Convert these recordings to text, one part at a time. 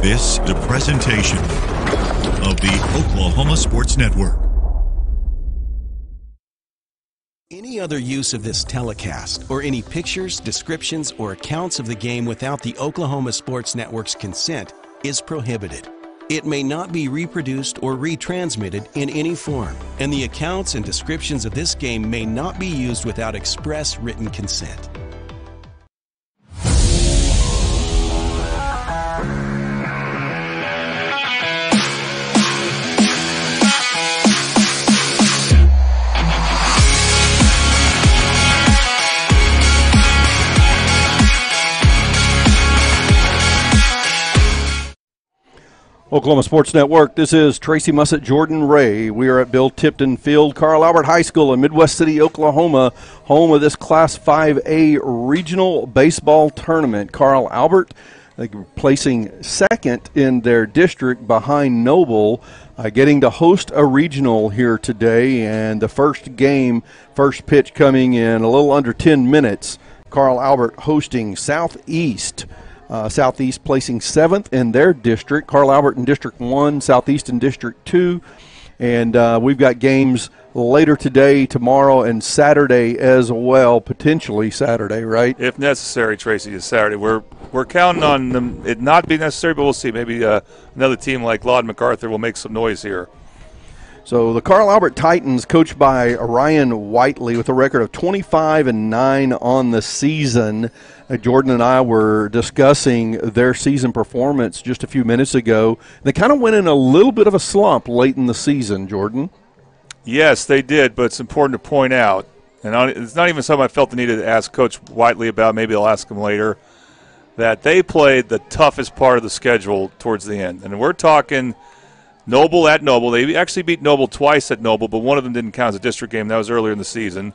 This is a presentation of the Oklahoma Sports Network. Any other use of this telecast or any pictures, descriptions, or accounts of the game without the Oklahoma Sports Network's consent is prohibited. It may not be reproduced or retransmitted in any form, and the accounts and descriptions of this game may not be used without express written consent. Oklahoma Sports Network, this is Tracy Mussett, Jordan Ray. We are at Bill Tipton Field, Carl Albert High School in Midwest City, Oklahoma, home of this Class 5A regional baseball tournament. Carl Albert placing second in their district behind Noble, getting to host a regional here today. And the first pitch coming in a little under 10 minutes. Carl Albert hosting Southeast. Southeast placing 7th in their district. Carl Albert in District 1, Southeast in District 2. And we've got games later today, tomorrow, and Saturday as well, potentially Saturday, right? If necessary, Tracy, it's Saturday. We're counting on them it not being necessary, but we'll see. Maybe another team like Lawton MacArthur will make some noise here. So the Carl Albert Titans, coached by Ryan Whiteley, with a record of 25-9 on the season. Jordan and I were discussing their season performance just a few minutes ago. They kind of went in a little bit of a slump late in the season, Jordan. Yes, they did, but it's important to point out, and it's not even something I felt the need to ask Coach Whiteley about, maybe I'll ask him later, that they played the toughest part of the schedule towards the end. And we're talking Noble at Noble. They actually beat Noble twice at Noble, but one of them didn't count as a district game. That was earlier in the season.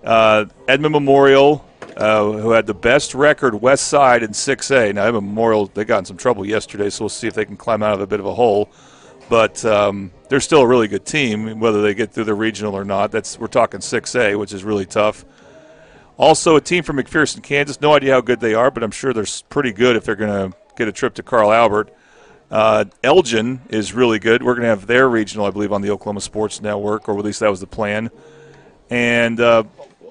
Edmond Memorial, who had the best record west side in 6A. Now, Edmond Memorial, they got in some trouble yesterday, so we'll see if they can climb out of a bit of a hole. But they're still a really good team, whether they get through the regional or not. We're talking 6A, which is really tough. Also, a team from McPherson, Kansas. No idea how good they are, but I'm sure they're pretty good if they're going to get a trip to Carl Albert. Elgin is really good. We're going to have their regional, I believe, on the Oklahoma Sports Network, or at least that was the plan. And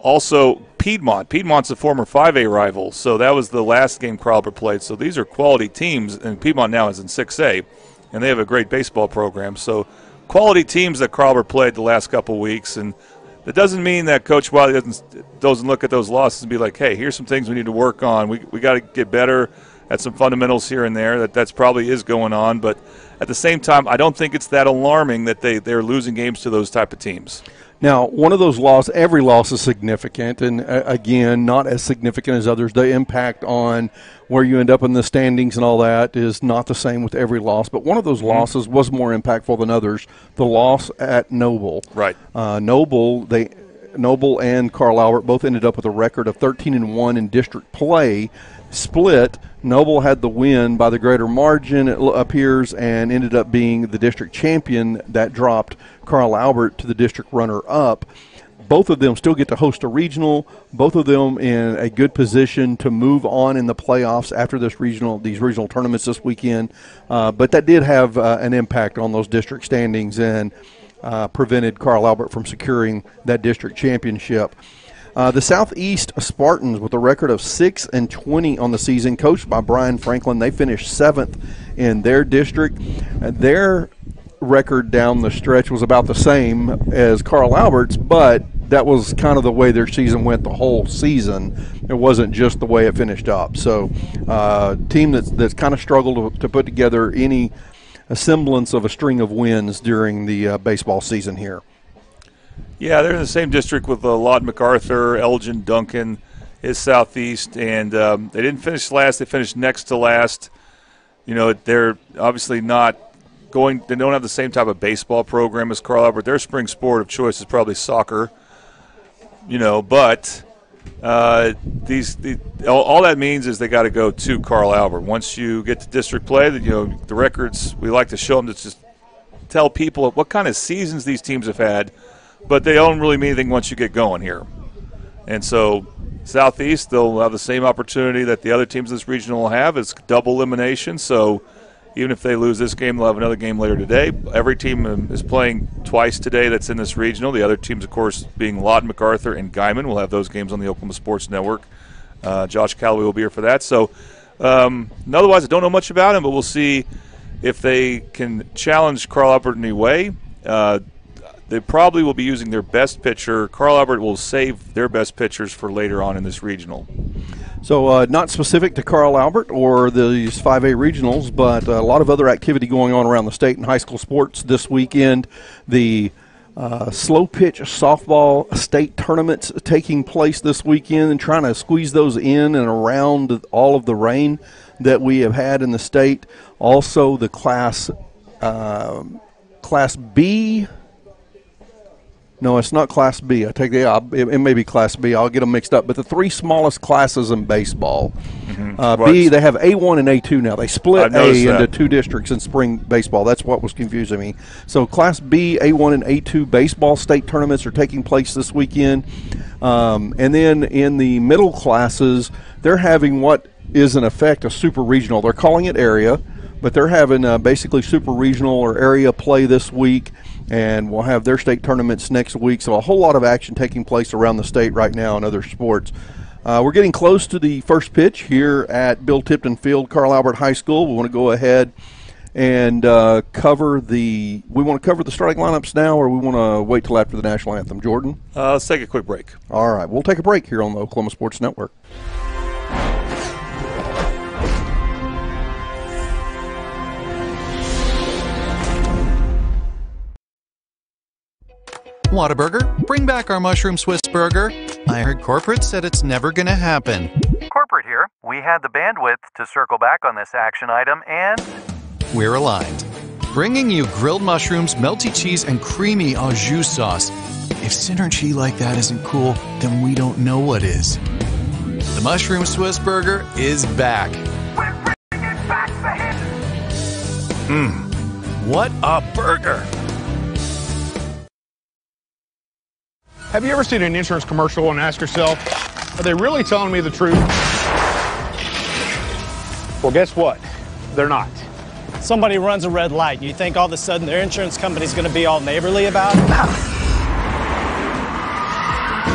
also Piedmont. Piedmont's a former 5A rival, so that was the last game Carl Albert played. So these are quality teams, and Piedmont now is in 6A, and they have a great baseball program. So quality teams that Carl Albert played the last couple weeks, and that doesn't mean that Coach Wiley doesn't look at those losses and be like, hey, here's some things we need to work on. We got to get better at some fundamentals here and there. That's probably is going on, but at the same time, I don't think it's that alarming that they're losing games to those type of teams. Now, one of those losses, every loss is significant, and again, not as significant as others. The impact on where you end up in the standings and all that is not the same with every loss, but one of those losses was more impactful than others, the loss at Noble. Right. Noble and Carl Albert both ended up with a record of 13-1 in district play. Split. Noble had the win by the greater margin, it appears, and ended up being the district champion. That dropped Carl Albert to the district runner-up. Both of them still get to host a regional, both of them in a good position to move on in the playoffs after these regional tournaments this weekend. But that did have an impact on those district standings and prevented Carl Albert from securing that district championship. The Southeast Spartans, with a record of 6-20 on the season, coached by Brian Franklin, they finished 7th in their district. Their record down the stretch was about the same as Carl Albert's, but that was kind of the way their season went the whole season. It wasn't just the way it finished up. So a team that's kind of struggled to put together a semblance of a string of wins during the baseball season here. Yeah, they're in the same district with Lawton MacArthur, Elgin, Duncan is Southeast, and they didn't finish last. They finished next to last. You know, they're obviously not going – they don't have the same type of baseball program as Carl Albert. Their spring sport of choice is probably soccer, you know, but all that means is they got to go to Carl Albert. Once you get to district play, the records, we like to show them to just tell people what kind of seasons these teams have had, but they don't really mean anything once you get going here. And so Southeast, they'll have the same opportunity that the other teams in this region will have. It's double elimination, so even if they lose this game, they'll have another game later today. Every team is playing twice today that's in this regional. The other teams, of course, being Lawton, MacArthur, and Guyman. We'll have those games on the Oklahoma Sports Network. Josh Callaway will be here for that. So, otherwise, I don't know much about him, but we'll see if they can challenge Carl Albert in any way. They probably will be using their best pitcher. Carl Albert will save their best pitchers for later on in this regional. So not specific to Carl Albert or these 5A regionals, but a lot of other activity going on around the state in high school sports this weekend. The slow pitch softball state tournaments taking place this weekend and trying to squeeze those in and around all of the rain that we have had in the state. Also the Class B. No, it's not Class B. I take it may be Class B. I'll get them mixed up. But the three smallest classes in baseball. B, they have A1 and A2 now. They split A into two districts in spring baseball. That's what was confusing me. So Class B, A1, and A2 baseball state tournaments are taking place this weekend. And then in the middle classes, they're having what is in effect a super regional. They're calling it area, but they're having basically super regional or area play this week. And we'll have their state tournaments next week. So a whole lot of action taking place around the state right now in other sports. We're getting close to the first pitch here at Bill Tipton Field, Carl Albert High School. We want to go ahead and cover the starting lineups now, or we want to wait till after the national anthem. Jordan? Let's take a quick break. All right. We'll take a break here on the Oklahoma Sports Network. Whataburger, bring back our mushroom Swiss burger. I heard corporate said it's never gonna happen. Corporate here. We had the bandwidth to circle back on this action item, and we're aligned. Bringing you grilled mushrooms, melty cheese, and creamy au jus sauce. If synergy like that isn't cool, then we don't know what is. The mushroom Swiss burger is back. we're bringing back the hit. What a burger! Have you ever seen an insurance commercial and ask yourself, are they really telling me the truth? Well, guess what? They're not. Somebody runs a red light, and you think all of a sudden their insurance company's going to be all neighborly about it?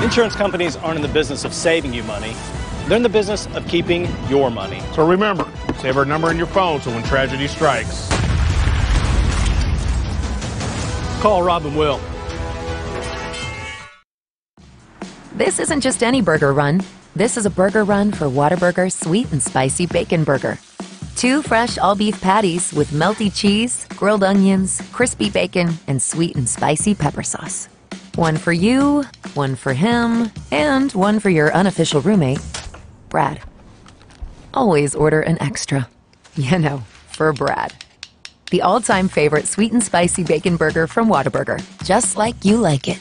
Insurance companies aren't in the business of saving you money. They're in the business of keeping your money. So remember, save our number in your phone so when tragedy strikes, Call Rob and Will. This isn't just any burger run. This is a burger run for Whataburger Sweet and Spicy Bacon Burger. 2 fresh all-beef patties with melty cheese, grilled onions, crispy bacon, and sweet and spicy pepper sauce. One for you, one for him, and one for your unofficial roommate, Brad. Always order an extra. You know, for Brad. The all-time favorite sweet and spicy bacon burger from Whataburger. Just like you like it.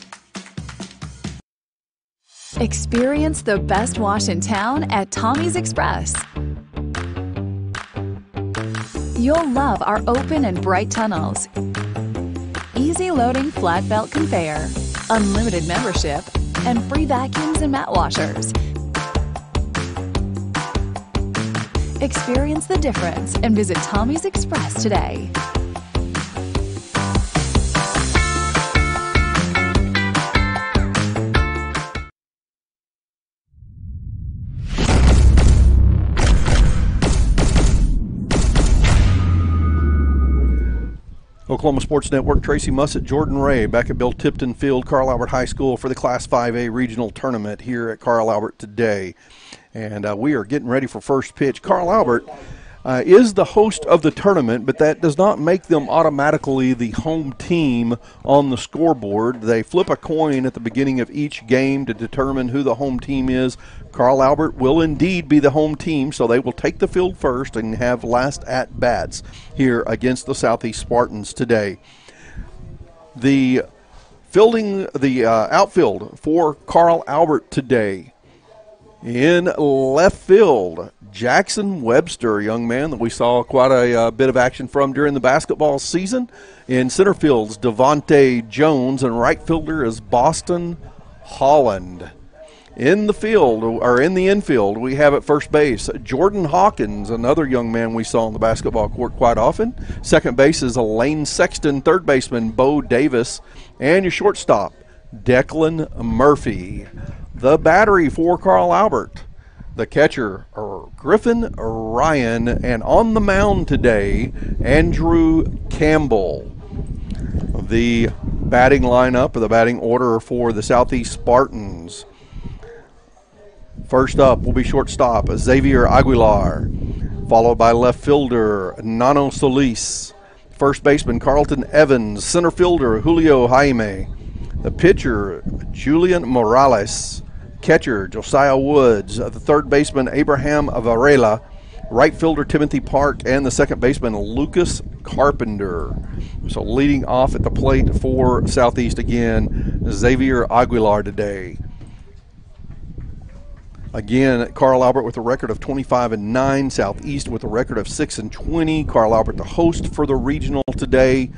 Experience the best wash in town at Tommy's Express. You'll love our open and bright tunnels, easy loading flat belt conveyor, unlimited membership, and free vacuums and mat washers. Experience the difference and visit Tommy's Express today. Oklahoma Sports Network, Tracy Mussett, Jordan Ray, back at Bill Tipton Field, Carl Albert High School for the Class 5A Regional Tournament here at Carl Albert today. And we are getting ready for first pitch. Carl Albert is the host of the tournament, but that does not make them automatically the home team on the scoreboard. They flip a coin at the beginning of each game to determine who the home team is. Carl Albert will indeed be the home team, so they will take the field first and have last at-bats here against the Southeast Spartans today. The outfield for Carl Albert today. In left field, Jackson Webster, a young man that we saw quite a bit of action from during the basketball season. In center field's Devontae Jones, and right fielder is Boston Holland. In the field, or in the infield, we have at first base Jordan Hawkins, another young man we saw on the basketball court quite often. Second base is Elaine Sexton, third baseman Bo Davis, and your shortstop, Declan Murphy. The battery for Carl Albert, the catcher, Griffin Ryan, and on the mound today, Andrew Campbell. The batting lineup, or the batting order for the Southeast Spartans. First up will be shortstop Xavier Aguilar, followed by left fielder Nano Solis, first baseman Carlton Evans, center fielder Julio Jaime, the pitcher Julian Morales, catcher Josiah Woods, the third baseman Abraham Varela, right fielder Timothy Park, and the second baseman Lucas Carpenter. So leading off at the plate for Southeast again, Xavier Aguilar today. Again, Carl Albert with a record of 25-9, Southeast with a record of 6-20. Carl Albert, the host for the regional today,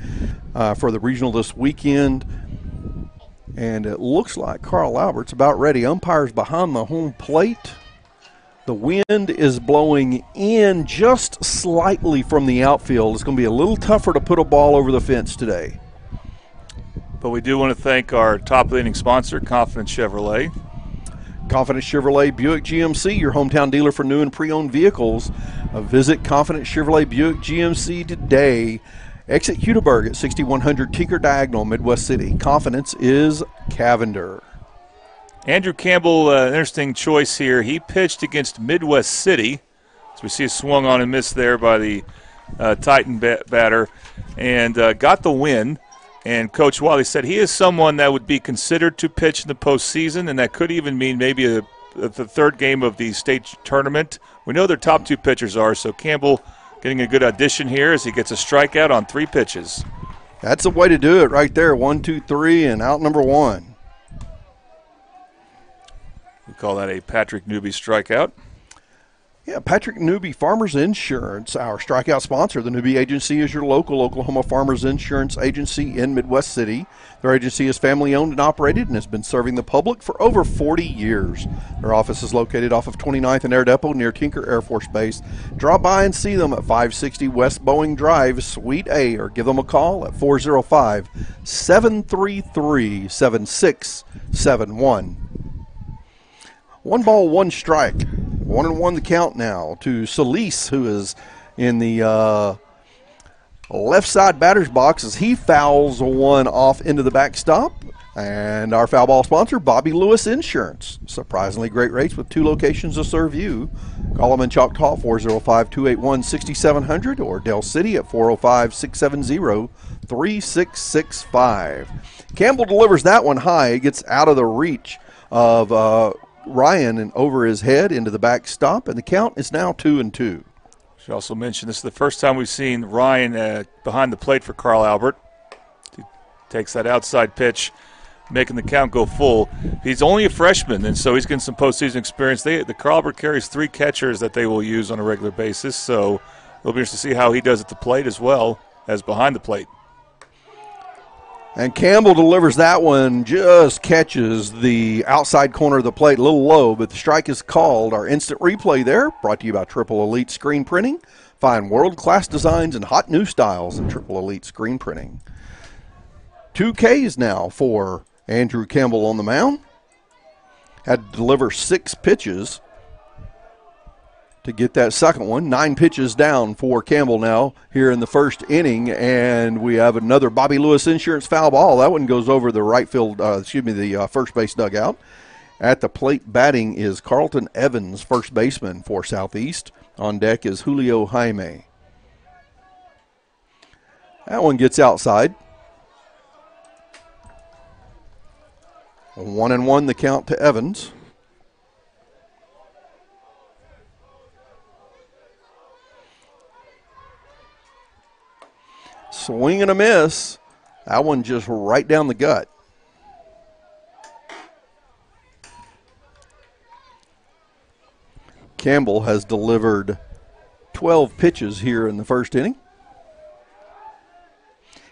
for the regional this weekend. And it looks like Carl Albert's about ready. Umpires behind the home plate. The wind is blowing in just slightly from the outfield. It's going to be a little tougher to put a ball over the fence today. But we do want to thank our top leading sponsor, Confidence Chevrolet. Confidence Chevrolet Buick GMC, your hometown dealer for new and pre-owned vehicles. Visit Confidence Chevrolet Buick GMC today. Exit Hudaburg at 6100 Tinker Diagonal, Midwest City. Confidence is Cavender. Andrew Campbell, interesting choice here. He pitched against Midwest City. So we see a swung on and miss there by the Titan batter, and got the win. And Coach Wiley said he is someone that would be considered to pitch in the postseason, and that could even mean maybe the third game of the state tournament. We know their top two pitchers are, so Campbell getting a good audition here as he gets a strikeout on 3 pitches. That's the way to do it right there. 1, 2, 3, and out number 1. We call that a Patrick Newby strikeout. Yeah, Patrick Newby Farmers Insurance, our strikeout sponsor. The Newby Agency is your local Oklahoma Farmers Insurance agency in Midwest City. Their agency is family-owned and operated and has been serving the public for over 40 years. Their office is located off of 29th and Air Depot near Tinker Air Force Base. Drop by and see them at 560 West Boeing Drive, Suite A, or give them a call at 405-733-7671. 1 ball, 1 strike. 1-1 the count now to Solis, who is in the left side batter's box as he fouls one off into the backstop. And our foul ball sponsor, Bobby Lewis Insurance. Surprisingly great rates with 2 locations to serve you. Call them in Choctaw, 405-281-6700, or Del City at 405-670-3665. Campbell delivers that one high. It gets out of the reach of Ryan and over his head into the backstop, and the count is now 2-2. Should also mention this is the first time we've seen Ryan behind the plate for Carl Albert. He takes that outside pitch, making the count go full. He's only a freshman, and so he's getting some postseason experience. The Carl Albert carries 3 catchers that they will use on a regular basis, so it'll be interesting to see how he does at the plate as well as behind the plate. And Campbell delivers that one, just catches the outside corner of the plate a little low, but the strike is called. Our instant replay there, brought to you by Triple Elite Screen Printing. Find world-class designs and hot new styles at Triple Elite Screen Printing. 2 Ks now for Andrew Campbell on the mound. Had to deliver 6 pitches to get that second one. 9 pitches down for Campbell now here in the first inning, and we have another Bobby Lewis Insurance foul ball. That one goes over the right field, the first base dugout. At the plate batting is Carlton Evans, first baseman for Southeast. On deck is Julio Jaime. That one gets outside. 1-1 the count to Evans. Swing and a miss. That one just right down the gut. Campbell has delivered 12 pitches here in the first inning.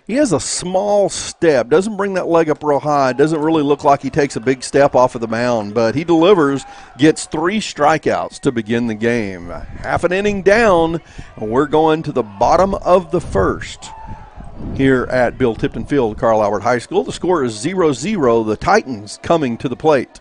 He has a small step, doesn't bring that leg up real high, doesn't really look like he takes a big step off of the mound, but he delivers, gets 3 strikeouts to begin the game. Half an inning down, and we're going to the bottom of the first here at Bill Tipton Field, Carl Albert High School. The score is 0-0, the Titans coming to the plate.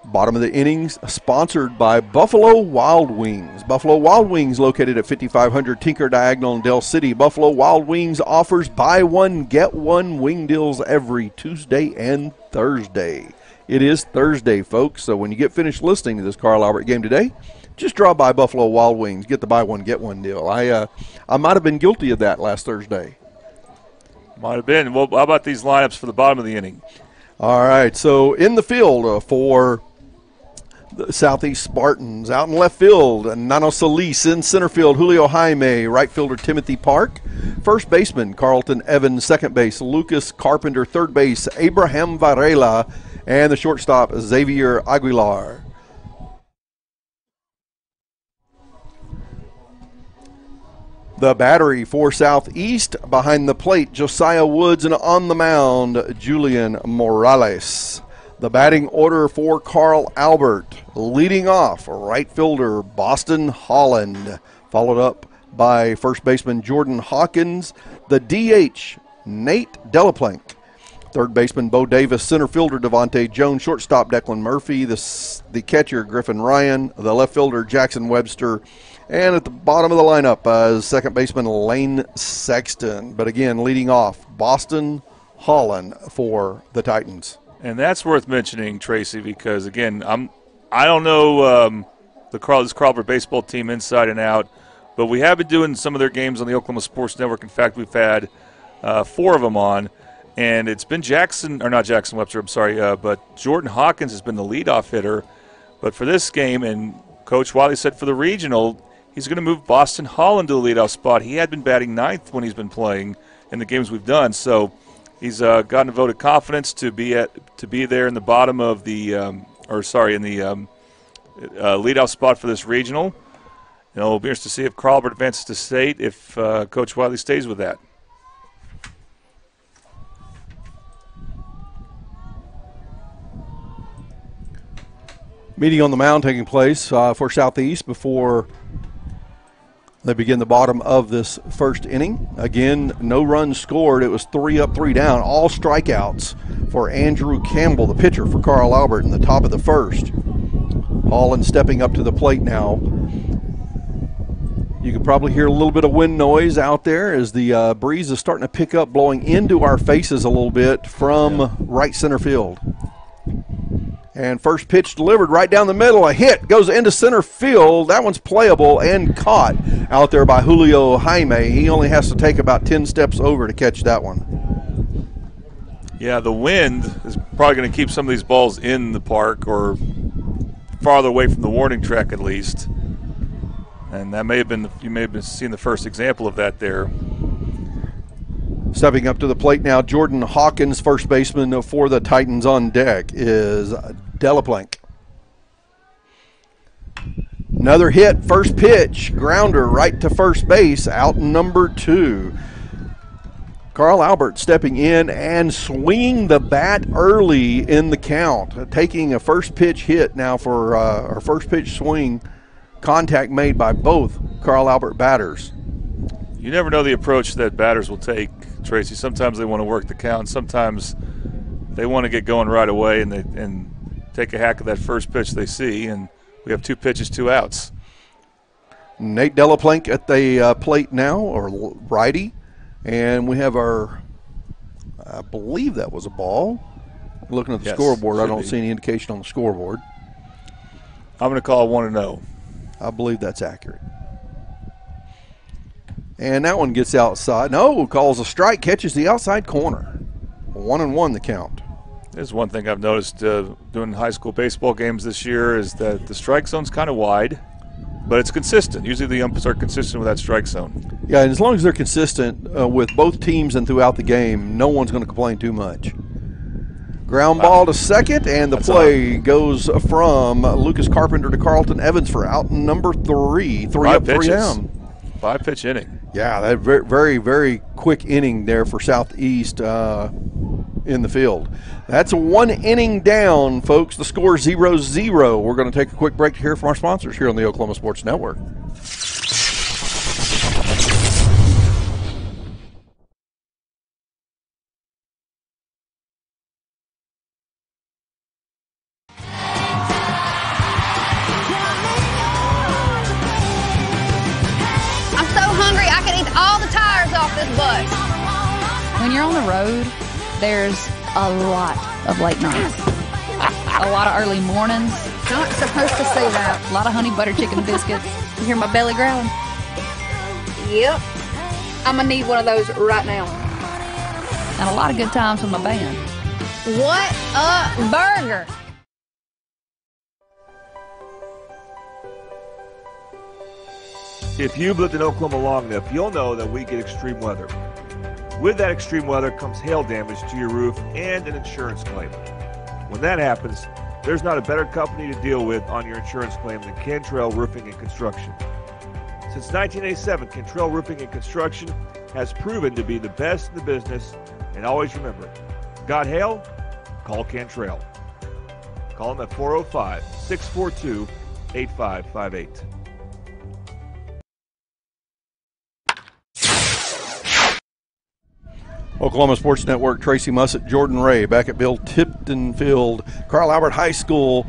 Bottom of the innings, sponsored by Buffalo Wild Wings. Buffalo Wild Wings, located at 5500 Tinker Diagonal in Del City. Buffalo Wild Wings offers buy one, get one wing deals every Tuesday and Thursday. It is Thursday, folks, so when you get finished listening to this Carl Albert game today, just drop by Buffalo Wild Wings, get the buy one, get one deal. I might have been guilty of that last Thursday. Might have been. Well, how about these lineups for the bottom of the inning? All right, so in the field for the Southeast Spartans, out in left field, Nano Solis. In center field, Julio Jaime. Right fielder, Timothy Park. First baseman, Carlton Evans. Second base, Lucas Carpenter. Third base, Abraham Varela. And the shortstop, Xavier Aguilar. The battery for Southeast, behind the plate, Josiah Woods, and on the mound, Julian Morales. The batting order for Carl Albert, leading off, right fielder Boston Holland, followed up by first baseman Jordan Hawkins, the DH Nate Delaplank, third baseman Bo Davis, center fielder Devontae Jones, shortstop Declan Murphy, the catcher Griffin Ryan, the left fielder Jackson Webster, and at the bottom of the lineup, second baseman Lane Sexton. But again, leading off, Boston Holland for the Titans. And that's worth mentioning, Tracy, because, again, I don't know this Carl Albert baseball team inside and out, but we have been doing some of their games on the Oklahoma Sports Network. In fact, we've had 4 of them on, and it's been but Jordan Hawkins has been the leadoff hitter. But for this game, and Coach Wiley said for the regional, he's going to move Boston Holland to the leadoff spot. He had been batting 9th when he's been playing in the games we've done, so he's gotten a vote of confidence to be there in the bottom of the leadoff spot for this regional. It'll be interesting to see if Carl Albert advances to state, if Coach Wiley stays with that. Meeting on the mound taking place for Southeast before they begin the bottom of this first inning. Again, no runs scored. It was 3 up, 3 down. All strikeouts for Andrew Campbell, the pitcher for Carl Albert, in the top of the first. Holland stepping up to the plate now. You can probably hear a little bit of wind noise out there as the breeze is starting to pick up, blowing into our faces a little bit from right center field. And first pitch delivered right down the middle. A hit goes into center field. That one's playable and caught out there by Julio Jaime. He only has to take about 10 steps over to catch that one. Yeah, the wind is probably going to keep some of these balls in the park or farther away from the warning track at least. And that you may have been seeing the first example of that there. Stepping up to the plate now, Jordan Hawkins, first baseman for the Titans. On deck is Delaplank. Another hit, first pitch, grounder right to first base, out number 2. Carl Albert stepping in and swinging the bat early in the count, taking a first pitch hit now for our first pitch swing, contact made by both Carl Albert batters. You never know the approach that batters will take, Tracy. Sometimes they want to work the count. Sometimes they want to get going right away and take a hack at that first pitch they see. And we have 2 pitches, 2 outs. Nate Delaplank at the plate now, or righty. And we have I believe that was a ball. Looking at the scoreboard, I don't see any indication on the scoreboard. I'm going to call 1-0. I believe that's accurate. And that one gets outside. No, calls a strike, catches the outside corner. 1-1 the count. There's one thing I've noticed doing high school baseball games this year is that the strike zone's kind of wide, but it's consistent. Usually the umpires are consistent with that strike zone. Yeah, and as long as they're consistent with both teams and throughout the game, no one's going to complain too much. Ground ball to second, and the play goes from Lucas Carpenter to Carlton Evans for out number 3. 3 up, 3 down. 5-pitch inning. Yeah, that very, very, very quick inning there for Southeast in the field. That's a 1 inning down, folks. The score 0-0. We're going to take a quick break to hear from our sponsors here on the Oklahoma Sports Network. When you're on the road, there's a lot of late nights, a lot of early mornings. Not supposed to say that. A lot of honey butter chicken biscuits. You hear my belly growling? Yep. I'm going to need one of those right now. And a lot of good times with my band. What a burger. If you've lived in Oklahoma long enough, you'll know that we get extreme weather. With that extreme weather comes hail damage to your roof and an insurance claim. When that happens, there's not a better company to deal with on your insurance claim than Cantrell Roofing and Construction. Since 1987, Cantrell Roofing and Construction has proven to be the best in the business, and always remember, got hail? Call Cantrell. Call them at 405-642-8558. Oklahoma Sports Network, Tracy Mussett, Jordan Ray back at Bill Tipton Field, Carl Albert High School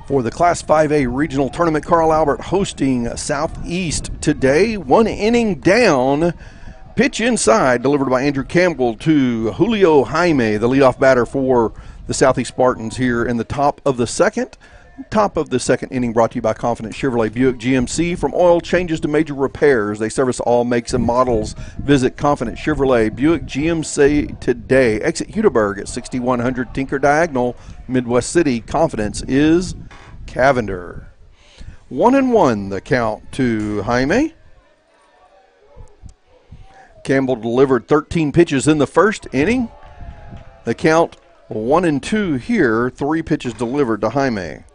for the Class 5A Regional Tournament. Carl Albert hosting Southeast today. 1 inning down. Pitch inside, delivered by Andrew Campbell to Julio Jaime, the leadoff batter for the Southeast Spartans here in the top of the second. Top of the second inning brought to you by Confident Chevrolet Buick GMC. From oil changes to major repairs, they service all makes and models. Visit Confident Chevrolet Buick GMC today. Exit Hudaburg at 6100 Tinker Diagonal, Midwest City. Confidence is Cavender. 1-1 the count to Jaime. Campbell delivered 13 pitches in the first inning. The count 1-2 here. 3 pitches delivered to Jaime.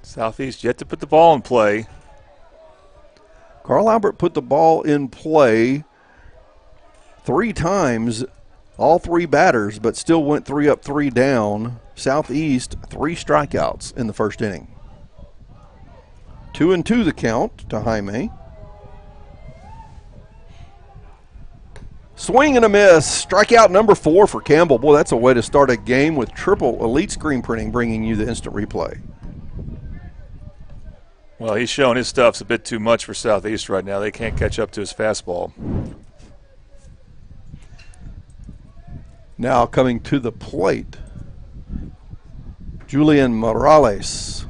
Southeast yet to put the ball in play. Carl Albert put the ball in play 3 times, all 3 batters, but still went 3 up, 3 down. Southeast, 3 strikeouts in the first inning. 2-2 the count to Jaime. Swing and a miss. Strikeout number 4 for Campbell. Boy, that's a way to start a game with triple elite screen printing, bringing you the instant replay. Well, he's showing his stuff's a bit too much for Southeast right now. They can't catch up to his fastball. Now coming to the plate, Julian Morales,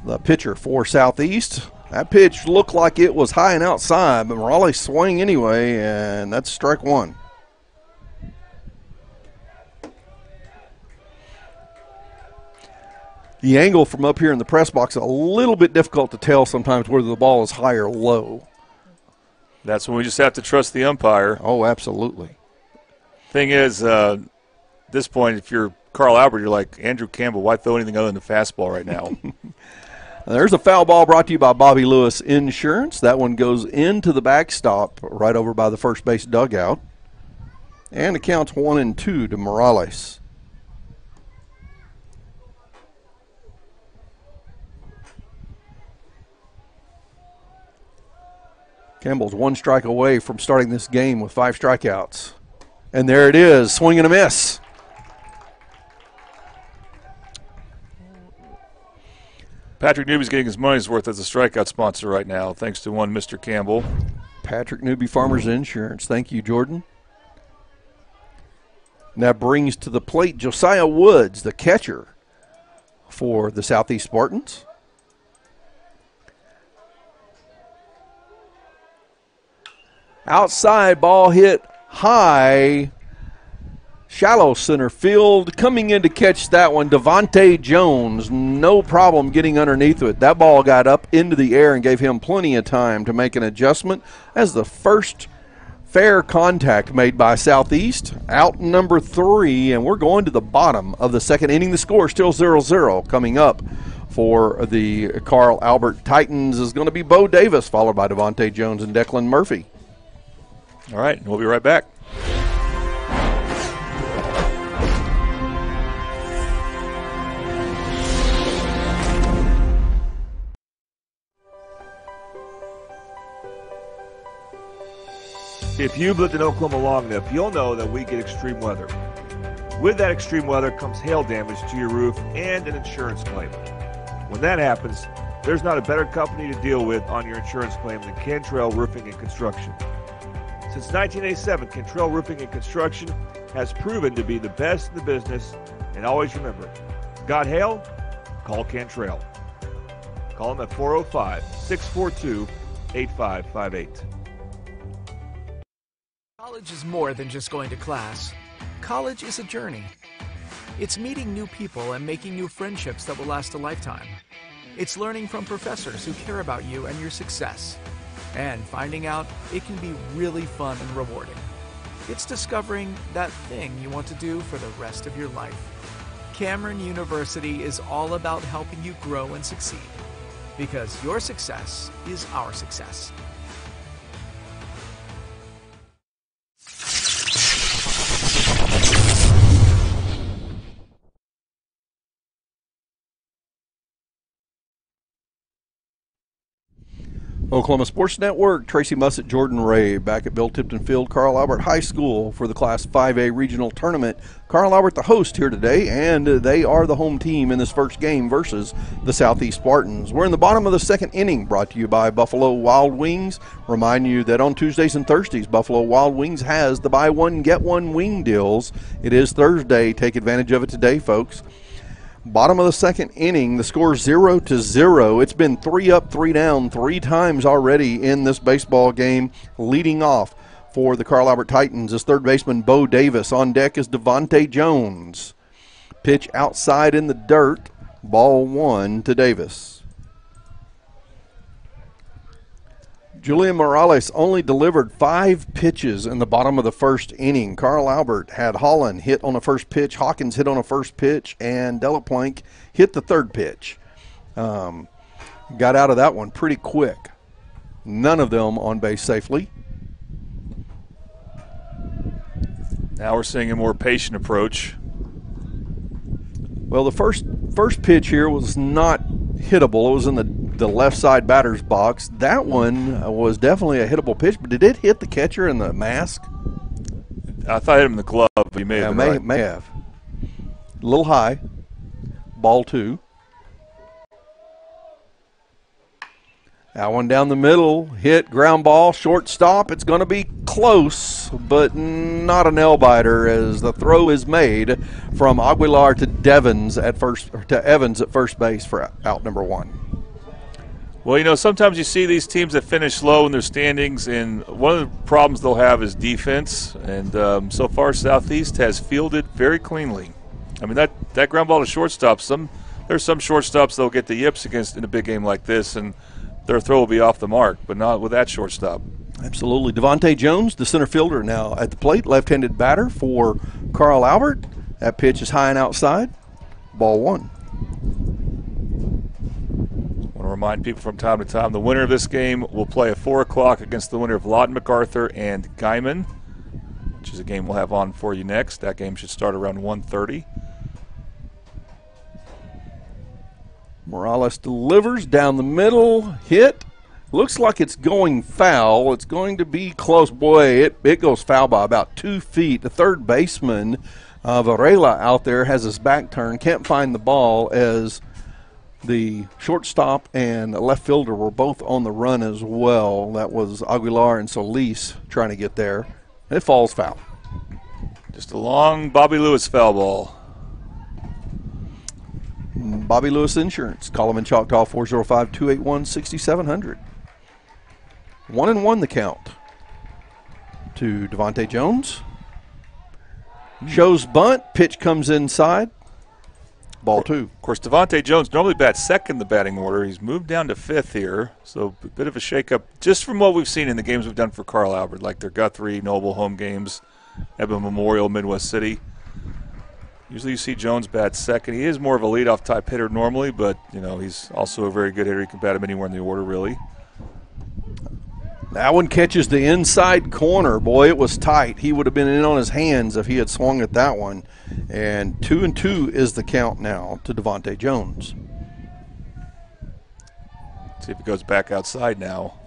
the pitcher for Southeast. That pitch looked like it was high and outside, but Morales swung anyway, and that's strike 1. The angle from up here in the press box is a little bit difficult to tell sometimes whether the ball is high or low. That's when we just have to trust the umpire. Oh, absolutely. Thing is, at this point, if you're Carl Albert, you're like, Andrew Campbell, why throw anything other than the fastball right now? There's a foul ball brought to you by Bobby Lewis Insurance. That one goes into the backstop right over by the first base dugout. And it counts 1-2 to Morales. Campbell's 1 strike away from starting this game with 5 strikeouts. And there it is, swing and a miss. Patrick Newby's getting his money's worth as a strikeout sponsor right now, thanks to one Mr. Campbell. Patrick Newby Farmers Insurance. Thank you, Jordan. Now brings to the plate Josiah Woods, the catcher for the Southeast Spartans. Outside, ball hit high, shallow center field. Coming in to catch that one, Devontae Jones. No problem getting underneath it. That ball got up into the air and gave him plenty of time to make an adjustment as the first fair contact made by Southeast. Out number 3, and we're going to the bottom of the second inning. The score still 0-0. Coming up for the Carl Albert Titans is going to be Bo Davis, followed by Devontae Jones and Declan Murphy. All right, we'll be right back. If you've lived in Oklahoma long enough, you'll know that we get extreme weather. With that extreme weather comes hail damage to your roof and an insurance claim. When that happens, there's not a better company to deal with on your insurance claim than Cantrell Roofing and Construction. Since 1987, Cantrell Roofing and Construction has proven to be the best in the business, and always remember, got hail? Call Cantrell. Call them at 405-642-8558. College is more than just going to class. College is a journey. It's meeting new people and making new friendships that will last a lifetime. It's learning from professors who care about you and your success. And finding out it can be really fun and rewarding. It's discovering that thing you want to do for the rest of your life. Cameron University is all about helping you grow and succeed. Because your success is our success. Oklahoma Sports Network, Tracy Mussett, Jordan Ray, back at Bill Tipton Field, Carl Albert High School for the Class 5A Regional Tournament. Carl Albert, the host here today, and they are the home team in this first game versus the Southeast Spartans. We're in the bottom of the second inning, brought to you by Buffalo Wild Wings. Remind you that on Tuesdays and Thursdays, Buffalo Wild Wings has the buy one, get one wing deals. It is Thursday. Take advantage of it today, folks. Bottom of the second inning, the score 0-0. It's been 3 up, 3 down 3 times already in this baseball game. Leading off for the Carl Albert Titans is third baseman Bo Davis. On deck is Devontae Jones. Pitch outside in the dirt. Ball 1 to Davis. Julian Morales only delivered 5 pitches in the bottom of the first inning. Carl Albert had Holland hit on the first pitch, Hawkins hit on the first pitch, and Delaplank hit the third pitch. Got out of that one pretty quick. None of them on base safely. Now we're seeing a more patient approach. Well, the first pitch here was not hittable. It was in the left side batter's box. That one was definitely a hittable pitch, but did it hit the catcher in the mask? I thought it hit him in the glove, but he may have been right. May have. A little high. Ball 2. That one down the middle, hit, ground ball, shortstop. It's going to be close, but not a nail biter as the throw is made from Aguilar to Evans at first base for out number 1. Well, you know, sometimes you see these teams that finish low in their standings, and one of the problems they'll have is defense. And so far, Southeast has fielded very cleanly. I mean, that ground ball to shortstop. There's some shortstops they'll get the yips against in a big game like this, and their throw will be off the mark, but not with that shortstop. Absolutely. Devontae Jones, the center fielder, now at the plate, left-handed batter for Carl Albert. That pitch is high and outside. Ball 1. I want to remind people from time to time, the winner of this game will play at 4 o'clock against the winner of Lawton MacArthur and Guyman, which is a game we'll have on for you next. That game should start around 1:30. Morales delivers down the middle, hit. Looks like it's going foul. It's going to be close. Boy, it goes foul by about 2 feet. The third baseman, Varela, out there has his back turned. Can't find the ball as the shortstop and left fielder were both on the run as well. That was Aguilar and Solis trying to get there. It falls foul. Just a long Bobby Lewis foul ball. Bobby Lewis Insurance. Call them in Choctaw, 405-281-6700. 1-1 the count to Devontae Jones. Shows bunt. Pitch comes inside. Ball 2. Of course, Devontae Jones normally bats second in the batting order. He's moved down to 5th here, so a bit of a shakeup just from what we've seen in the games we've done for Carl Albert, like their Guthrie, Noble home games, Eben Memorial, Midwest City. Usually you see Jones bat second. He is more of a leadoff type hitter normally, but he's also a very good hitter. He can bat him anywhere in the order, really. That one catches the inside corner. Boy, it was tight. He would have been in on his hands if he had swung at that one. And 2-2 is the count now to Devontae Jones. See if it goes back outside now.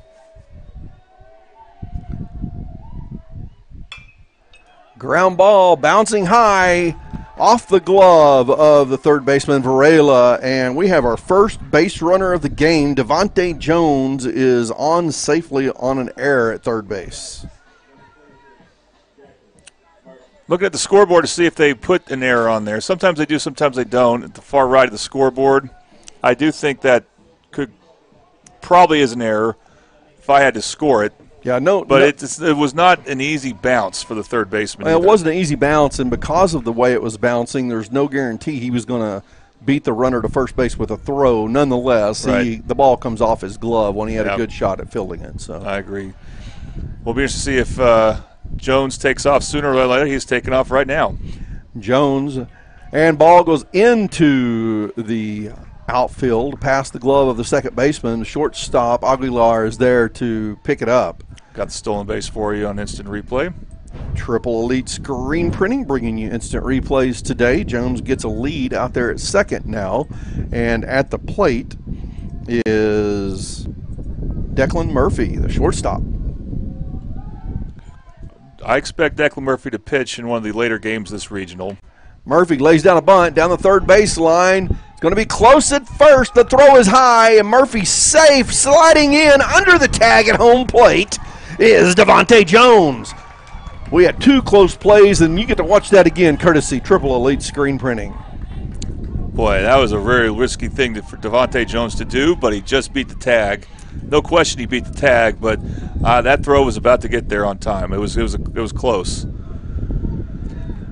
Ground ball bouncing high off the glove of the third baseman Varela, and we have our first base runner of the game. Devontae Jones is on safely on an error at third base. Looking at the scoreboard to see if they put an error on there. Sometimes they do, sometimes they don't. At the far right of the scoreboard, I do think that probably is an error if I had to score it. Yeah, no, but it was not an easy bounce for the third baseman. It wasn't an easy bounce, and because of the way it was bouncing, there's no guarantee he was going to beat the runner to first base with a throw. Nonetheless, the ball comes off his glove when he had a good shot at fielding it. So I agree. We'll be interested to see if Jones takes off sooner or later. He's taking off right now. Jones, and ball goes into the outfield past the glove of the second baseman. Shortstop Aguilar is there to pick it up. Got the stolen base for you on instant replay. Triple Elite Screen Printing bringing you instant replays today. Jones gets a lead out there at second now, and at the plate is Declan Murphy, the shortstop. I expect Declan Murphy to pitch in one of the later games this regional. Murphy lays down a bunt down the third baseline. It's going to be close at first. The throw is high, and Murphy's safe. Sliding in under the tag at home plate is Devontae Jones. We had two close plays, and you get to watch that again, courtesy Triple Elite Screen Printing. Boy, that was a very risky thing for Devontae Jones to do, but he just beat the tag. No question he beat the tag, but that throw was about to get there on time. It was close.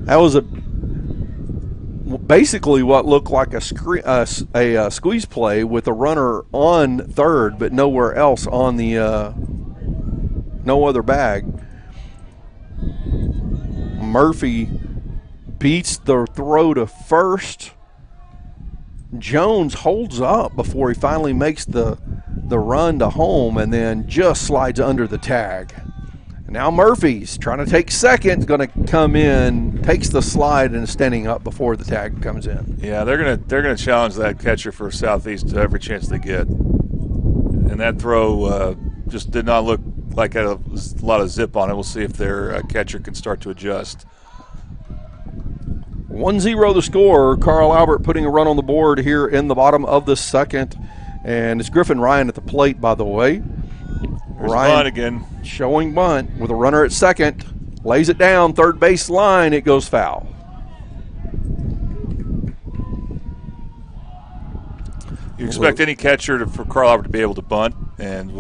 That was basically what looked like a squeeze play with a runner on third, but nowhere else on the no other bag. Murphy beats the throw to first. Jones holds up before he finally makes the run to home and then just slides under the tag. Now Murphy's trying to take second, going to come in, takes the slide and is standing up before the tag comes in. Yeah, they're gonna challenge that catcher for Southeast to every chance they get. And that throw just did not look like it had a lot of zip on it. We'll see if their catcher can start to adjust. 1-0 the score. Carl Albert putting a run on the board here in the bottom of the second. And it's Griffin Ryan at the plate, by the way. There's Ryan bunt again. Showing bunt with a runner at second. Lays it down, third base line. It goes foul. You expect any catcher for Carl Albert to be able to bunt, and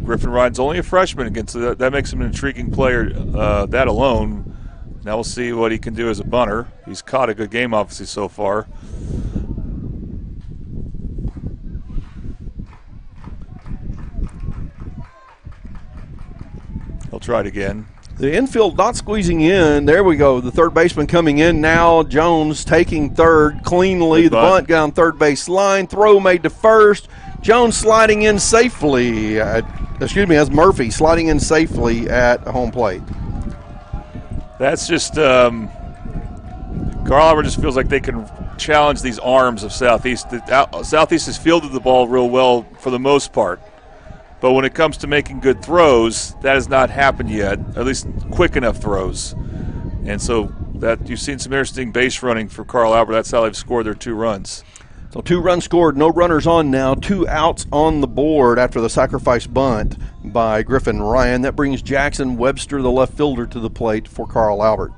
Griffin Ryan's only a freshman again, so that makes him an intriguing player, that alone. Now we'll see what he can do as a bunter. He's caught a good game, obviously, so far. He'll try it again. The infield not squeezing in. There we go. The third baseman coming in now. Jones taking third cleanly. The bunt down third base line. Throw made to first. Jones sliding in safely. As Murphy sliding in safely at home plate. That's just Carl Albert just feels like they can challenge these arms of Southeast. Southeast has fielded the ball real well for the most part. But when it comes to making good throws, that has not happened yet, at least quick enough throws. And so that you've seen some interesting base running for Carl Albert. That's how they've scored their 2 runs. So 2 runs scored, no runners on now, 2 outs on the board after the sacrifice bunt by Griffin Ryan. That brings Jackson Webster, the left fielder, to the plate for Carl Albert.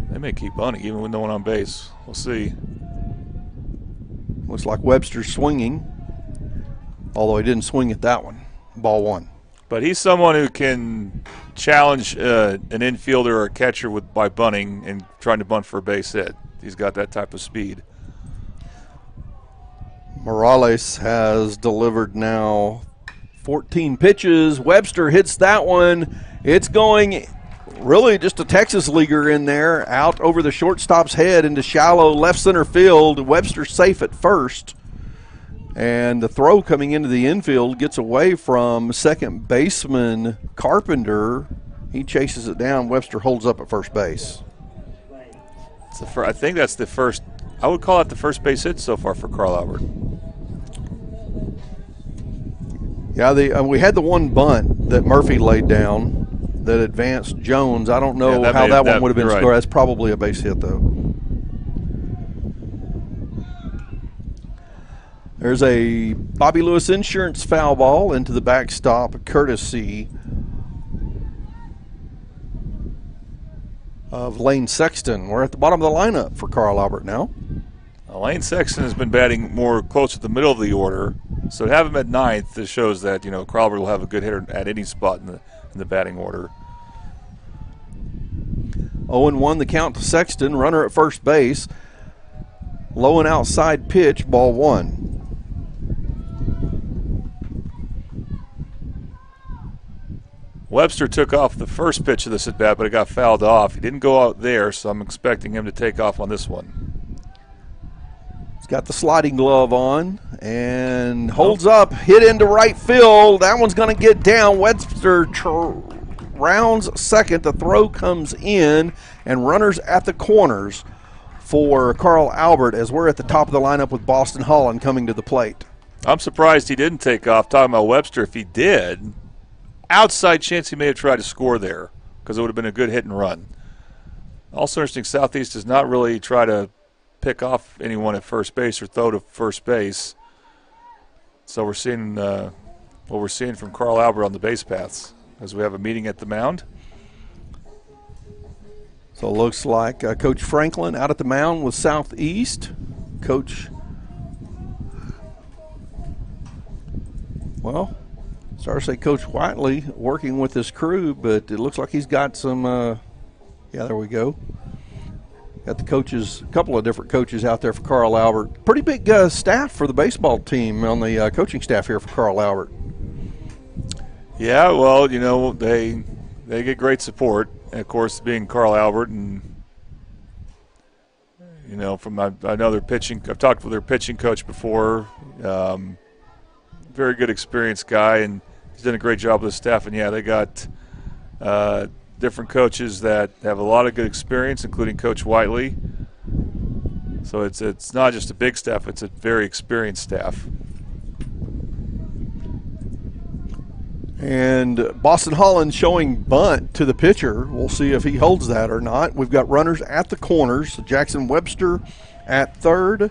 They may keep bunting even with no one on base. We'll see. Looks like Webster's swinging, although he didn't swing at that one. Ball 1. But he's someone who can challenge an infielder or a catcher by bunting and trying to bunt for a base hit. He's got that type of speed. Morales has delivered now 14 pitches. Webster hits that one. It's going really just a Texas leaguer in there, out over the shortstop's head into shallow left center field. Webster safe at first. And the throw coming into the infield gets away from second baseman Carpenter. He chases it down. Webster holds up at first base. I think that's the first, I would call it the first base hit so far for Carl Albert. Yeah, we had the one bunt that Murphy laid down that advanced Jones. I don't know how that one would have been scored. Right. That's probably a base hit, though. There's a Bobby Lewis Insurance foul ball into the backstop, courtesy of Lane Sexton. We're at the bottom of the lineup for Carl Albert now. Lane Sexton has been batting more close to the middle of the order, so to have him at ninth, this shows that Carl Albert will have a good hitter at any spot in the batting order. 0-1 the count to Sexton. Runner at first base. Low and outside pitch, ball one. Webster took off the first pitch of this at bat, but it got fouled off. He didn't go out there, so I'm expecting him to take off on this one. He's got the sliding glove on and holds up, hit into right field. That one's going to get down. Webster rounds second. The throw comes in, and runners at the corners for Carl Albert as we're at the top of the lineup with Boston Holland coming to the plate. I'm surprised he didn't take off. Talking about Webster, if he did, outside chance he may have tried to score there because it would have been a good hit and run. Also interesting, Southeast does not really try to pick off anyone at first base or throw to first base. So we're seeing what we're seeing from Carl Albert on the base paths as we have a meeting at the mound. So it looks like Coach Franklin out at the mound with Southeast. Coach, well, sorry to say Coach Whiteley working with his crew, but it looks like he's got some, yeah, there we go. Got the coaches, a couple of different coaches out there for Carl Albert. Pretty big staff for the baseball team on the coaching staff here for Carl Albert. Yeah, well, they get great support. And of course, being Carl Albert and, from I know their pitching, I've talked with their pitching coach before. Very good experienced guy, and he's done a great job with the staff. And, yeah, they got different coaches that have a lot of good experience, including Coach Whiteley. So it's not just a big staff, it's a very experienced staff. And Boston Holland showing bunt to the pitcher. We'll see if he holds that or not. We've got runners at the corners. Jackson Webster at third.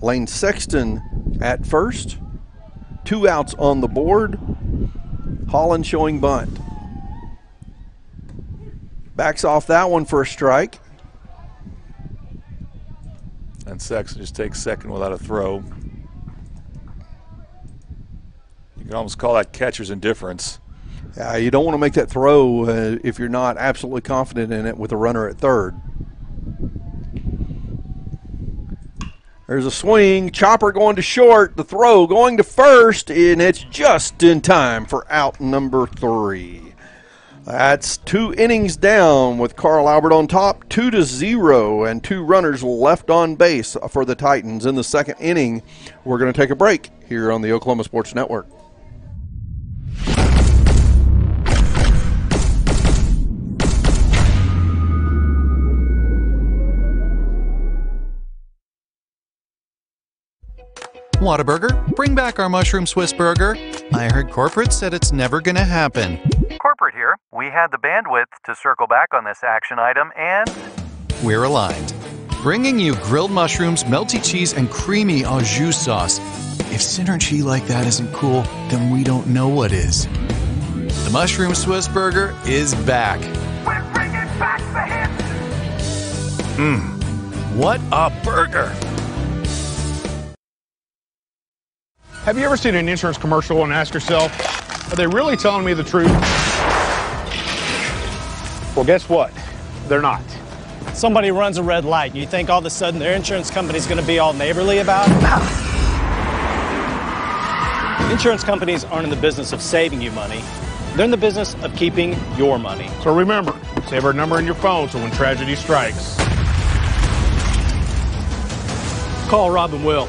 Lane Sexton at first. 2 outs on the board. Holland showing bunt. Backs off that one for a strike. And Sexton just takes second without a throw. You can almost call that catcher's indifference. You don't want to make that throw if you're not absolutely confident in it with a runner at third. There's a swing. Chopper going to short. The throw going to first, and it's just in time for out number 3. That's 2 innings down with Carl Albert on top, 2-0, and 2 runners left on base for the Titans in the second inning. We're going to take a break here on the Oklahoma Sports Network. Whataburger, bring back our mushroom Swiss burger. I heard corporate said it's never gonna happen. Corporate here. We had the bandwidth to circle back on this action item, and we're aligned. Bringing you grilled mushrooms, melty cheese, and creamy au jus sauce. If synergy like that isn't cool, then we don't know what is. The mushroom Swiss burger is back. We're bringing back the hits. What a burger. Have you ever seen an insurance commercial and ask yourself, are they really telling me the truth? Well, guess what? They're not. Somebody runs a red light, and you think all of a sudden their insurance company's going to be all neighborly about it? Insurance companies aren't in the business of saving you money. They're in the business of keeping your money. So remember, Save our number in your phone so when tragedy strikes. Call Rob and Will.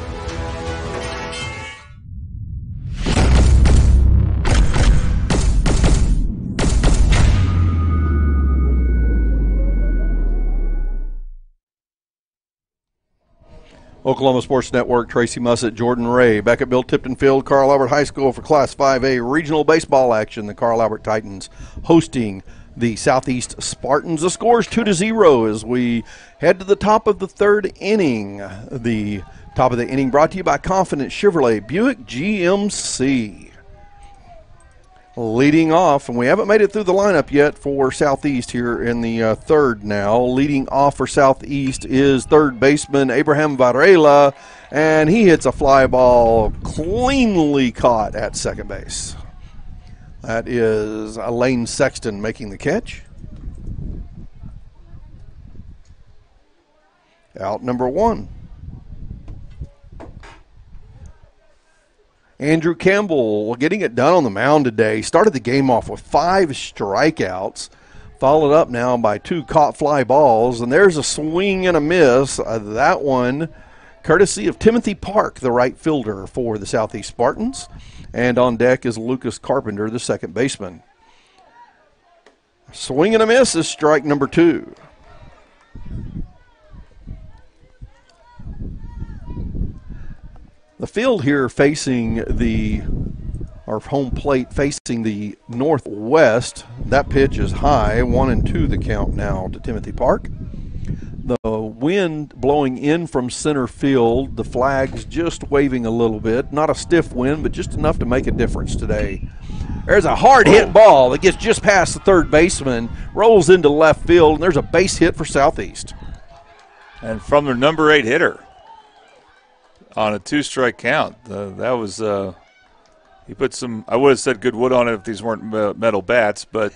Oklahoma Sports Network, Tracy Mussett, Jordan Ray, back at Bill Tipton Field, Carl Albert High School for Class 5A regional baseball action. The Carl Albert Titans hosting the Southeast Spartans. The score is 2-0 as we head to the top of the third inning. The top of the inning brought to you by Confident Chevrolet Buick GMC. Leading off, and we haven't made it through the lineup yet for Southeast here in the third now. Leading off for Southeast is third baseman Abraham Varela, and he hits a fly ball cleanly caught at second base. That is Lane Sexton making the catch. Out number one. Andrew Campbell getting it done on the mound today. Started the game off with 5 strikeouts, followed up now by 2 caught fly balls, and there's a swing and a miss. That one courtesy of Timothy Park, the right fielder for the Southeast Spartans. And on deck is Lucas Carpenter, the second baseman. Swing and a miss is strike number 2. The field here facing our home plate facing the northwest. That pitch is high, 1-2 the count now to Timothy Park. The wind blowing in from center field, the flags just waving a little bit. Not a stiff wind, but just enough to make a difference today. There's a hard hit ball that gets just past the third baseman, rolls into left field, and there's a base hit for Southeast. And from their number 8 hitter on a 2-strike count. That was he put some, I would have said good wood on it if these weren't metal bats, but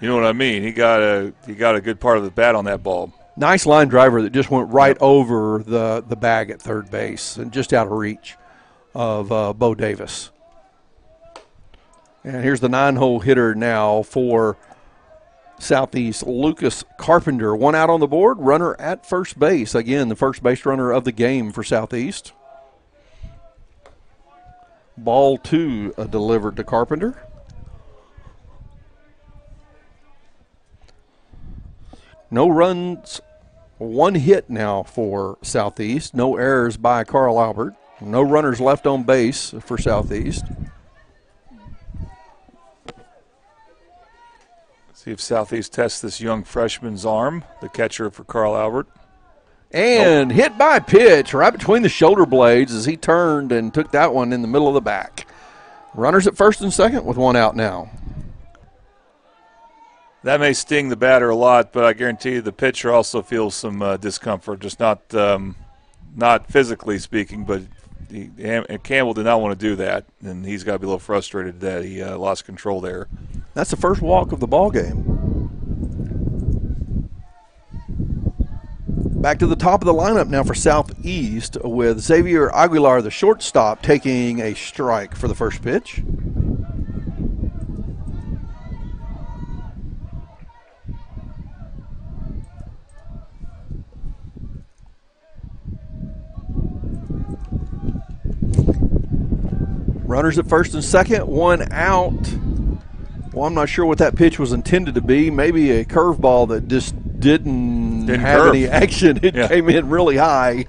you know what I mean. He got a good part of the bat on that ball. Nice line driver that just went right over the bag at third base and just out of reach of Bo Davis. And here's the 9-hole hitter now for Southeast, Lucas Carpenter. 1 out on the board, runner at first base. Again, the first base runner of the game for Southeast. Ball 2 delivered to Carpenter. No runs, 1 hit now for Southeast. No errors by Carl Albert. No runners left on base for Southeast. See if Southeast tests this young freshman's arm, the catcher for Carl Albert. And hit by pitch right between the shoulder blades as he turned and took that one in the middle of the back. Runners at first and second with 1 out now. That may sting the batter a lot, but I guarantee you the pitcher also feels some discomfort, just not physically speaking, but Campbell did not want to do that, and he's got to be a little frustrated that he lost control there. That's the first walk of the ball game. Back to the top of the lineup now for Southeast with Xavier Aguilar, the shortstop, taking a strike for the first pitch. Runners at first and second, 1 out. Well, I'm not sure what that pitch was intended to be. Maybe a curveball that just didn't have curve. any action. It came in really high.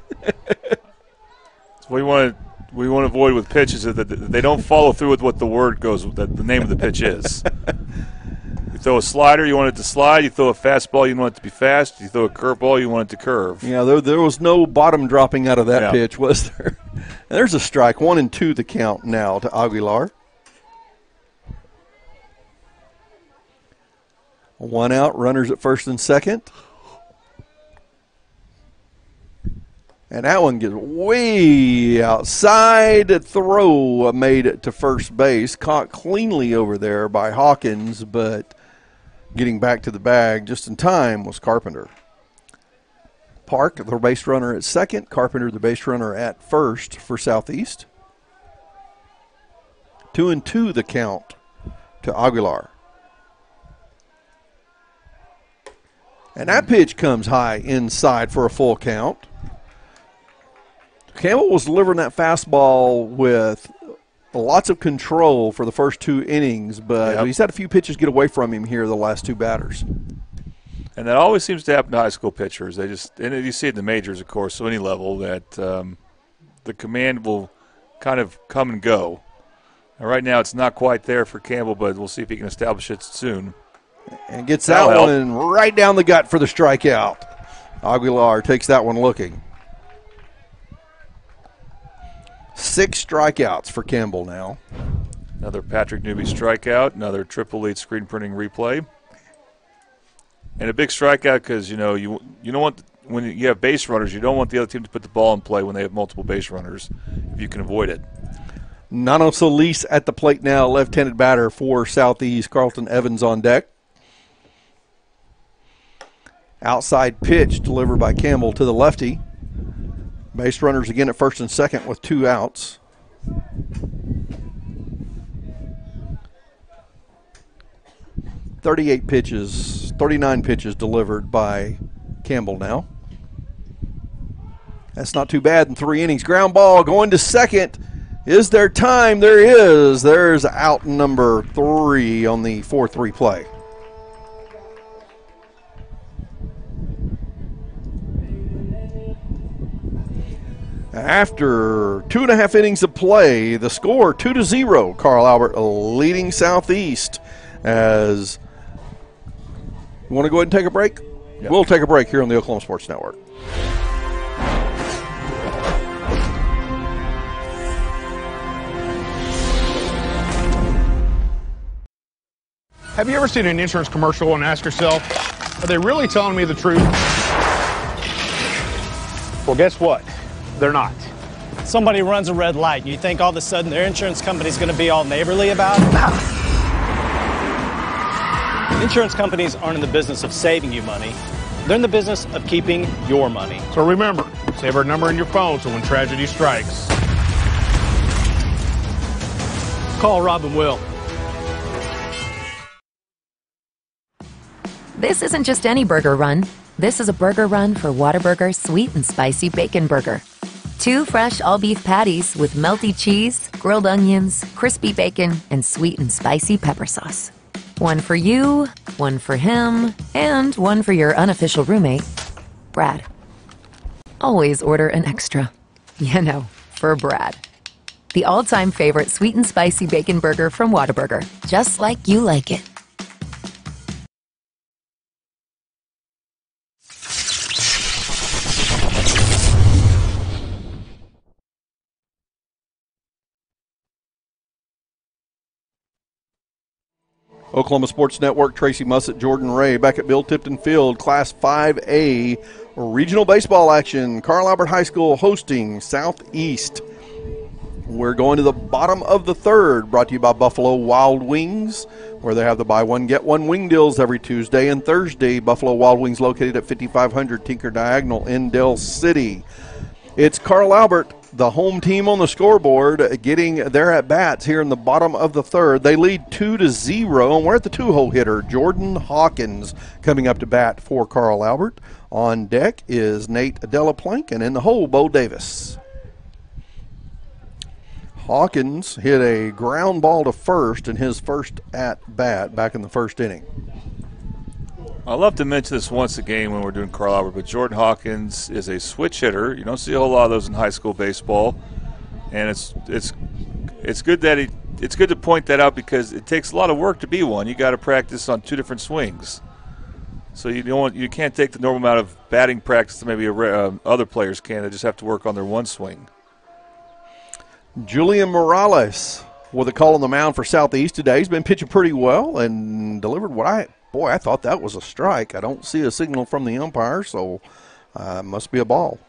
So we want to avoid with pitches is that they don't follow through with what the word goes, that the name of the pitch is. You throw a slider, you want it to slide. You throw a fastball, you want it to be fast. You throw a curveball, you want it to curve. Yeah, there was no bottom dropping out of that pitch, was there? And there's a strike, 1-2 the count now to Aguilar. 1 out, runners at first and second. And that one gets way outside. Throw made it to first base. Caught cleanly over there by Hawkins, but getting back to the bag just in time was Carpenter. Park, the base runner at second. Carpenter, the base runner at first for Southeast. 2-2 the count to Aguilar. And that pitch comes high inside for a full count. Campbell was delivering that fastball with lots of control for the first 2 innings, but he's had a few pitches get away from him here the last 2 batters. And that always seems to happen to high school pitchers. And you see it in the majors, of course, so any level, that the command will kind of come and go. And right now it's not quite there for Campbell, but we'll see if he can establish it soon. And gets that one right down the gut for the strikeout. Aguilar takes that one looking. 6 strikeouts for Campbell now. Another Patrick Newby strikeout, another triple lead screen printing replay. And a big strikeout because, you don't want, when you have base runners, you don't want the other team to put the ball in play when they have multiple base runners if you can avoid it. Nano Solis at the plate now, left-handed batter for Southeast. Carlton Evans on deck. Outside pitch delivered by Campbell to the lefty. Base runners again at first and second with 2 outs. .39 pitches delivered by Campbell now. That's not too bad in 3 innings. Ground ball going to second. Is there time? There is. There's out number 3 on the 4-3 play. After 2.5 innings of play, the score 2-0. Carl Albert leading Southeast. As you want to go ahead and take a break? Yep. We'll take a break here on the Oklahoma Sports Network. Have you ever seen an insurance commercial and ask yourself, are they really telling me the truth? Well, guess what? They're not. Somebody runs a red light, and you think all of a sudden their insurance company's going to be all neighborly about it? Insurance companies aren't in the business of saving you money. They're in the business of keeping your money. So remember, save our number in your phone so when tragedy strikes, call Rob and Will. This isn't just any burger run. This is a burger run for Whataburger Sweet and Spicy Bacon Burger. 2 fresh all-beef patties with melty cheese, grilled onions, crispy bacon, and sweet and spicy pepper sauce. 1 for you, 1 for him, and 1 for your unofficial roommate, Brad. Always order an extra. For Brad. The all-time favorite sweet and spicy bacon burger from Whataburger. Just like you like it. Oklahoma Sports Network, Tracy Mussett, Jordan Ray, back at Bill Tipton Field, Class 5A regional baseball action. Carl Albert High School hosting Southeast. We're going to the bottom of the 3rd, brought to you by Buffalo Wild Wings, where they have the buy one, get one wing deals every Tuesday and Thursday. Buffalo Wild Wings located at 5500 Tinker Diagonal in Del City. It's Carl Albert, the home team on the scoreboard, getting their at-bats here in the bottom of the 3rd. They lead 2-0, and we're at the 2-hole hitter, Jordan Hawkins, coming up to bat for Carl Albert. On deck is Nate Delaplank, and in the hole, Bo Davis. Hawkins hit a ground ball to first in his first at-bat back in the 1st inning. I love to mention this once a game when we're doing Carl Albert, but Jordan Hawkins is a switch hitter. You don't see a whole lot of those in high school baseball, and it's good that it's good to point that out because it takes a lot of work to be one. You got to practice on 2 different swings, so you can't take the normal amount of batting practice that maybe other players can. They just have to work on their one swing. Julian Morales with a call on the mound for Southeast today. He's been pitching pretty well and delivered what I thought that was a strike. I don't see a signal from the umpire, so it must be a ball.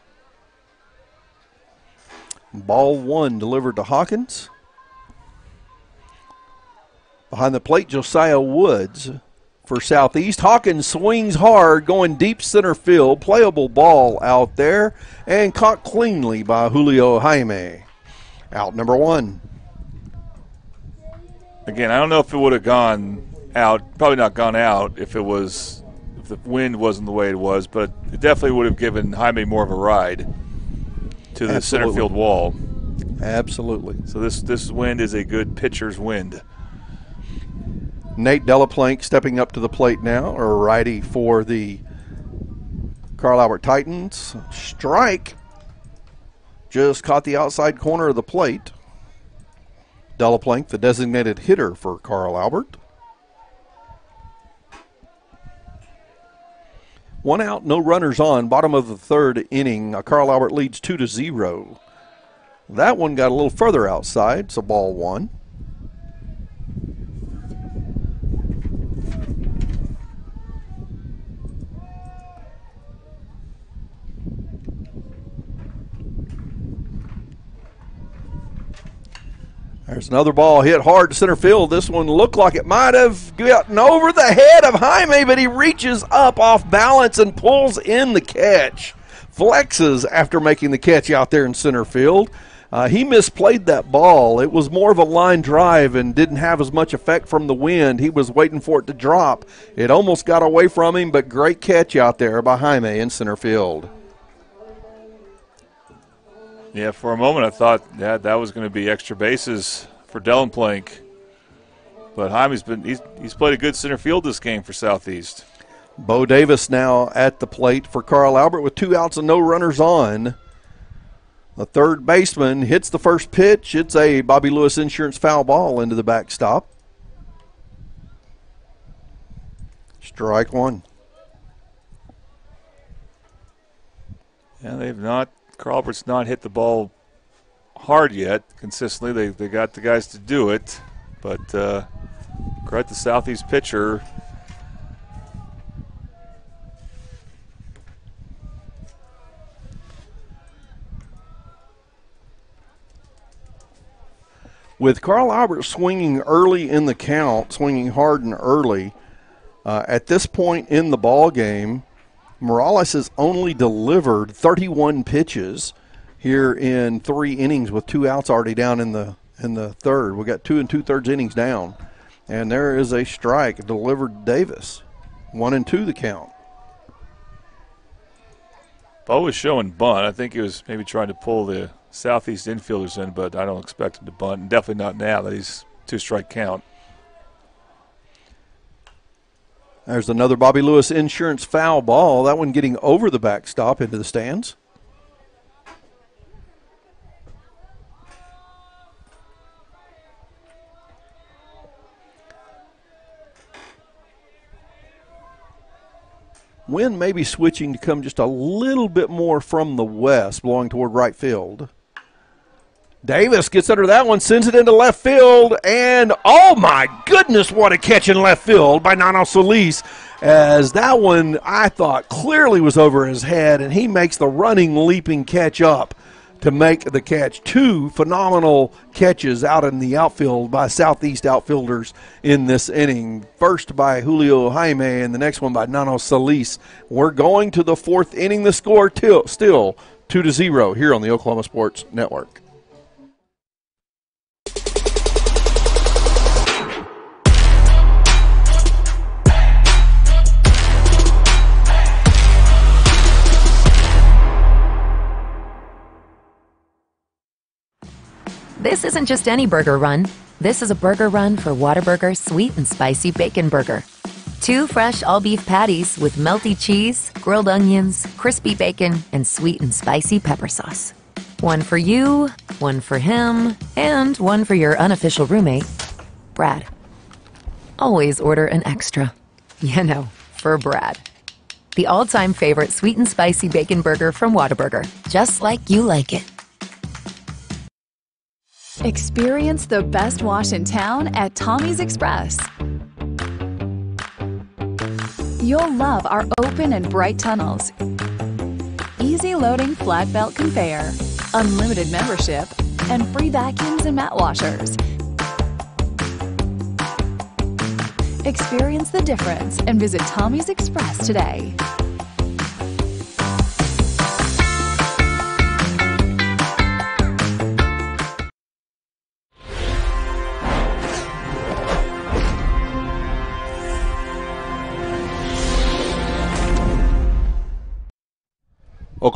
Ball 1 delivered to Hawkins. Behind the plate, Josiah Woods for Southeast. Hawkins swings hard, going deep center field. Playable ball out there, and caught cleanly by Julio Jaime. Out number 1. Again, I don't know if it would have gone out, probably not gone out if it if the wind wasn't the way it was, but it definitely would have given Jaime more of a ride to the center field wall. Absolutely. So this wind is a good pitcher's wind. Nate Delaplank stepping up to the plate now, or a righty for the Carl Albert Titans. Strike. Just caught the outside corner of the plate. Delaplank, the designated hitter for Carl Albert. 1 out, no runners on. Bottom of the third inning. Carl Albert leads 2-0. That one got a little further outside, so ball 1. There's another ball hit hard to center field. This one looked like it might have gotten over the head of Jaime, but he reaches up off balance and pulls in the catch. Flexes after making the catch out there in center field. He misplayed that ball. It was more of a line drive and didn't have as much effect from the wind. He was waiting for it to drop. It almost got away from him, but great catch out there by Jaime in center field. Yeah, for a moment I thought that was going to be extra bases for Delaplank. But Jaime's he's played a good center field this game for Southeast. Bo Davis now at the plate for Carl Albert with 2 outs and no runners on. The third baseman hits the first pitch. It's a Bobby Lewis Insurance foul ball into the backstop. Strike 1. Yeah, Carl Albert's not hit the ball hard yet consistently. They got the guys to do it, but credit the Southeast pitcher. With Carl Albert swinging early in the count, swinging hard and early, at this point in the ball game, Morales has only delivered 31 pitches here in 3 innings with 2 outs already down in the third. We got 2 2/3 innings down, and there is a strike delivered to Davis. 1-2 the count. Bo was showing bunt. I think he was maybe trying to pull the Southeast infielders in, but I don't expect him to bunt, and definitely not now that he's 2-strike count. There's another Bobby Lewis Insurance foul ball. That one getting over the backstop into the stands. Wind may be switching to come just a little bit more from the west, blowing toward right field. Davis gets under that one, sends it into left field, and oh my goodness, what a catch in left field by Nano Solis, as that one I thought clearly was over his head, and he makes the running, leaping catch up to make the catch. 2 phenomenal catches out in the outfield by Southeast outfielders in this inning. First by Julio Jaime, and the next one by Nano Solis. We're going to the 4th inning. The score still 2-0 here on the Oklahoma Sports Network. This isn't just any burger run. This is a burger run for Whataburger Sweet and Spicy Bacon Burger. 2 fresh all-beef patties with melty cheese, grilled onions, crispy bacon, and sweet and spicy pepper sauce. 1 for you, 1 for him, and 1 for your unofficial roommate, Brad. Always order an extra. You know, for Brad. The all-time favorite sweet and spicy bacon burger from Whataburger. Just like you like it. Experience the best wash in town at Tommy's Express. You'll love our open and bright tunnels, easy loading flat belt conveyor, unlimited membership, and free vacuums and mat washers. Experience the difference and visit Tommy's Express today.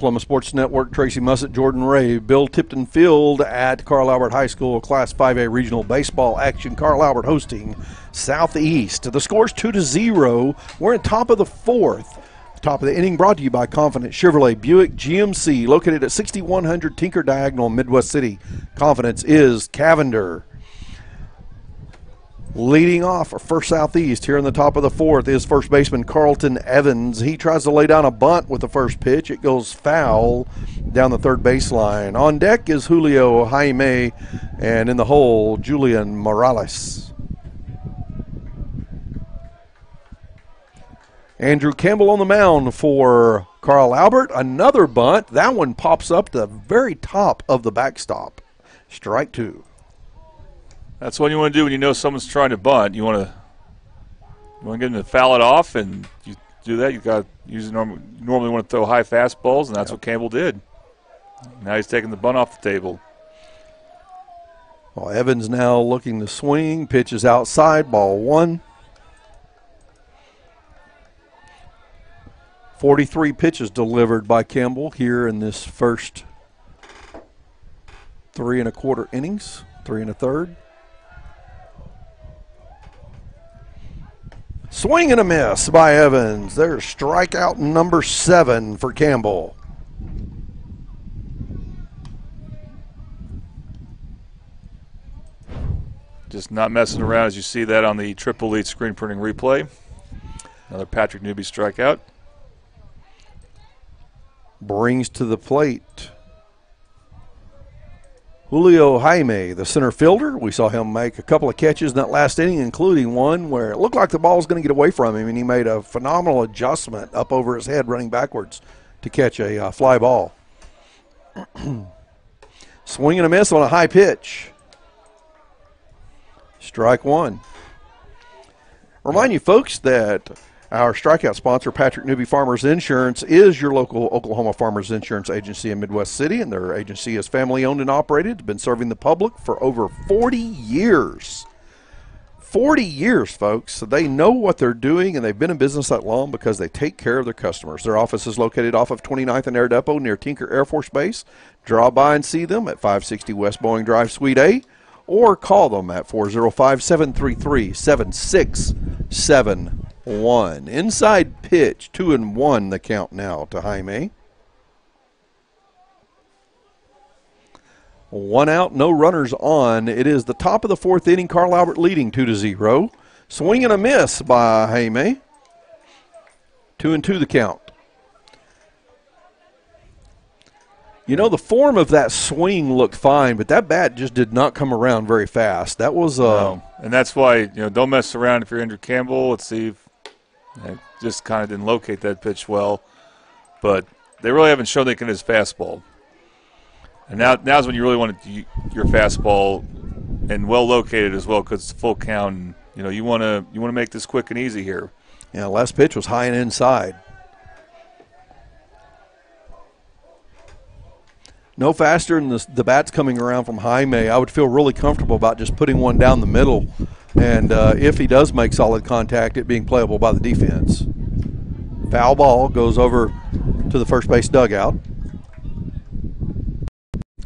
Oklahoma Sports Network, Tracy Mussett, Jordan Ray, Bill Tipton Field at Carl Albert High School, Class 5A Regional Baseball action. Carl Albert hosting Southeast. The score's 2-0. We're in top of the fourth. Top of the inning brought to you by Confidence Chevrolet Buick GMC, located at 6100 Tinker Diagonal in Midwest City. Confidence is Cavender. Leading off for First Southeast here in the top of the fourth is first baseman Carlton Evans. He tries to lay down a bunt with the first pitch. It goes foul down the third baseline. On deck is Julio Jaime, and in the hole, Julian Morales. Andrew Campbell on the mound for Carl Albert. Another bunt. That one pops up the very top of the backstop. Strike two. That's what you want to do when you know someone's trying to bunt. You want to get them to foul it off, and you do that. You got normally want to throw high fastballs, and that's what Campbell did. Now he's taking the bunt off the table. Well, Evans now looking to swing. Pitch is outside. Ball one. 43 pitches delivered by Campbell here in this first 3 1/4 innings. 3 1/3. Swing and a miss by Evans. There's strikeout number 7 for Campbell. Just not messing around as you see that on the Triple Elite screen printing replay. Another Patrick Newby strikeout. Brings to the plate Julio Jaime, the center fielder. We saw him make a couple of catches in that last inning, including one where it looked like the ball was going to get away from him, and he made a phenomenal adjustment up over his head running backwards to catch a fly ball. Swing and a miss on a high pitch. Strike one. Remind you folks that our strikeout sponsor, Patrick Newby Farmers Insurance, is your local Oklahoma Farmers Insurance agency in Midwest City, and their agency is family-owned and operated, been serving the public for over 40 years. 40 years, folks. So they know what they're doing, and they've been in business that long because they take care of their customers. Their office is located off of 29th and Air Depot near Tinker Air Force Base. Drop by and see them at 560 West Boeing Drive, Suite A, or call them at 405-733-7671. Inside pitch, 2-1 the count now to Jaime. 1 out, no runners on. It is the top of the fourth inning. Carl Albert leading 2-0. Swing and a miss by Jaime. 2-2 the count. You know, the form of that swing looked fine, but that bat just did not come around very fast. That was no. And that's why, don't mess around if you're Andrew Campbell. Let's see if just kind of didn't locate that pitch well. But they really haven't shown they can hit his fastball. And now's when you really want your fastball and well located as well, because it's full count. And, you want to make this quick and easy here. Yeah, last pitch was high and inside. No faster than the bats coming around from Jaime. I would feel really comfortable about just putting one down the middle, and if he does make solid contact, it being playable by the defense. Foul ball goes over to the first base dugout.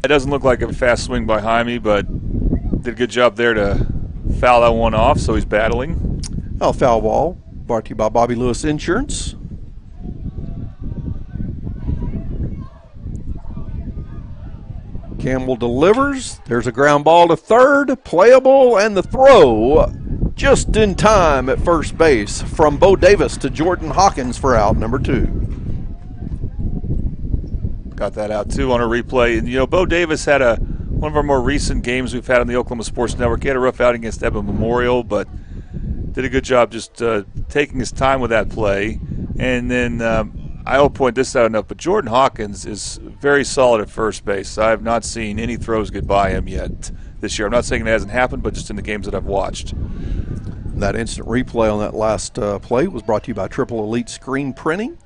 It doesn't look like a fast swing by Jaime, but did a good job there to foul that one off, so he's battling. Oh, foul ball brought to you by Bobby Lewis Insurance. Campbell delivers. There's a ground ball to third, playable, and the throw just in time at first base from Bo Davis to Jordan Hawkins for out number 2. Got that out too on a replay. And Bo Davis had one of our more recent games we've had on the Oklahoma Sports Network. He had a rough outing against Eben Memorial, but did a good job just taking his time with that play. And then I will point this out enough, but Jordan Hawkins is very solid at first base. I have not seen any throws get by him yet this year. I'm not saying it hasn't happened, but just in the games that I've watched. That instant replay on that last play was brought to you by Triple Elite Screen Printing.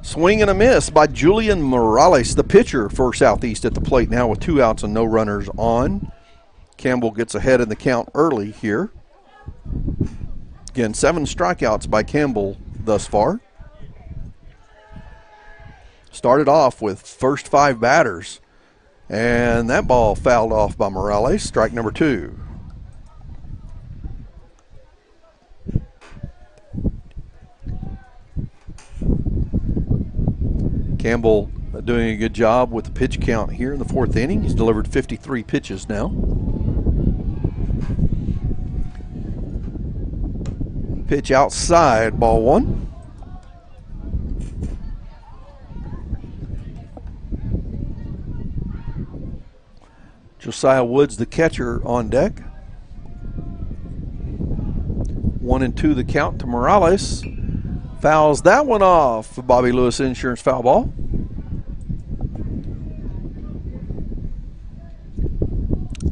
Swing and a miss by Julian Morales, the pitcher for Southeast at the plate now with 2 outs and no runners on. Campbell gets ahead in the count early here. Again, 7 strikeouts by Campbell thus far. Started off with first 5 batters, and that ball fouled off by Morales. Strike number 2. Campbell doing a good job with the pitch count here in the 4th inning. He's delivered 53 pitches now. Pitch outside, ball 1. Josiah Woods, the catcher, on deck. 1-2 the count to Morales. Fouls that one off for Bobby Lewis Insurance foul ball.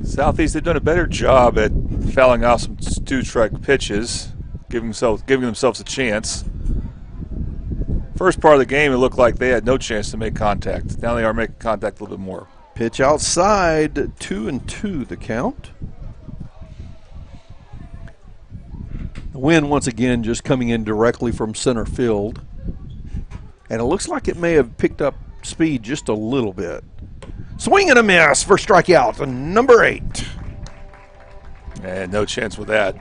Southeast, they've done a better job at fouling off some 2-strike pitches, giving themselves a chance. First part of the game, it looked like they had no chance to make contact. Now they are making contact a little bit more. Pitch outside, 2-2 the count. The wind once again just coming in directly from center field. And it looks like it may have picked up speed just a little bit. Swing and a miss for strikeout, number 8. And no chance with that.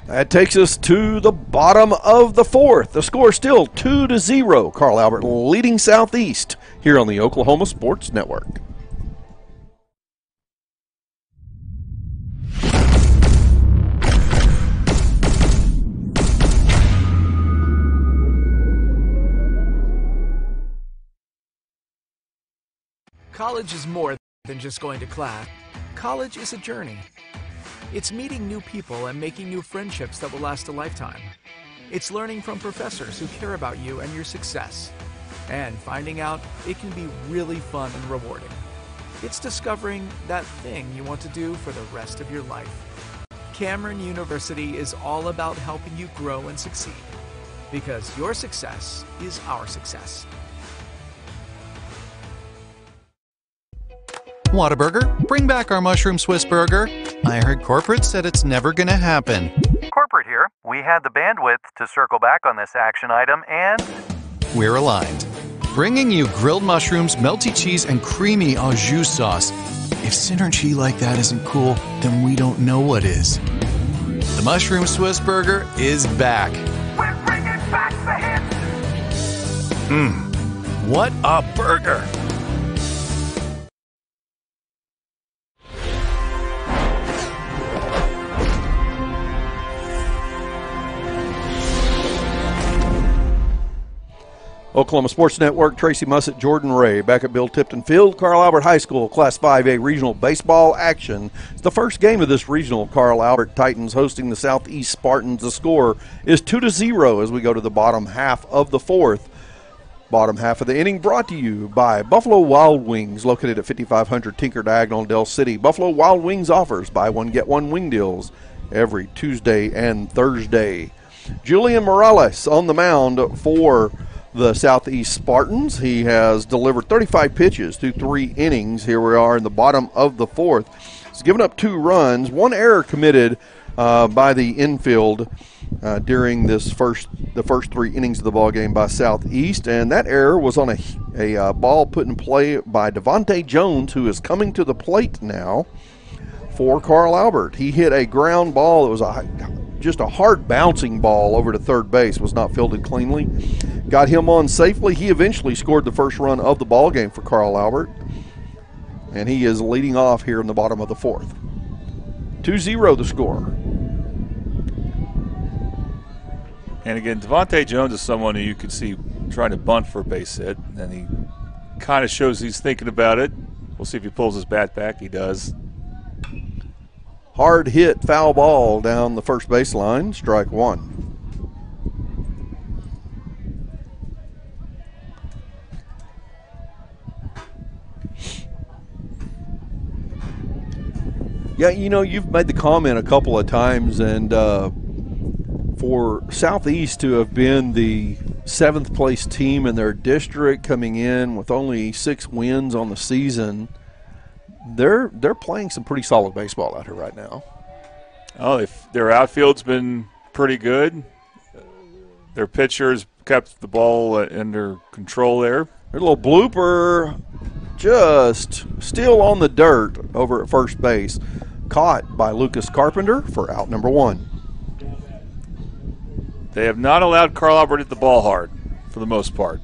That takes us to the bottom of the 4th. The score still 2-0. Carl Albert leading Southeast here on the Oklahoma Sports Network. College is more than just going to class. College is a journey. It's meeting new people and making new friendships that will last a lifetime. It's learning from professors who care about you and your success. And finding out it can be really fun and rewarding. It's discovering that thing you want to do for the rest of your life. Cameron University is all about helping you grow and succeed. Because your success is our success. Whataburger, bring back our mushroom Swiss burger. I heard corporate said it's never gonna happen. Corporate here. We had the bandwidth to circle back on this action item, and We're aligned. Bringing you grilled mushrooms, melty cheese, and creamy au jus sauce. If synergy like that isn't cool, then we don't know what is. The mushroom Swiss burger is back. We're bringing back the hits. What a burger! Oklahoma Sports Network, Tracy Mussett, Jordan Ray, back at Bill Tipton Field, Carl Albert High School, Class 5A regional baseball action. It's the first game of this regional. Carl Albert Titans hosting the Southeast Spartans. The score is 2-0 as we go to the bottom half of the 4th. Bottom half of the inning brought to you by Buffalo Wild Wings, located at 5500 Tinker Diagonal in Del City. Buffalo Wild Wings offers buy one, get one wing deals every Tuesday and Thursday. Julian Morales on the mound for the Southeast Spartans. He has delivered 35 pitches through 3 innings. Here we are in the bottom of the 4th. He's given up 2 runs, 1 error committed by the infield during the first 3 innings of the ball game by Southeast, and that error was on a ball put in play by Devontae Jones, who is coming to the plate now for Carl Albert. He hit a ground ball that was just a hard bouncing ball over to third base, was not fielded cleanly. Got him on safely. He eventually scored the first run of the ball game for Carl Albert, and he is leading off here in the bottom of the 4th. 2-0 the score. And again, Devontae Jones is someone who you could see trying to bunt for a base hit, and he kind of shows he's thinking about it. We'll see if he pulls his bat back. He does. Hard hit, foul ball down the first baseline, strike 1. Yeah, you know, you've made the comment a couple of times, and for Southeast to have been the 7th place team in their district, coming in with only 6 wins on the season, they're playing some pretty solid baseball out here right now. Oh, their outfield's been pretty good. Their pitchers kept the ball under control there. A little blooper, just still on the dirt over at first base. Caught by Lucas Carpenter for out number 1. They have not allowed Carl Albert to hit the ball hard for the most part.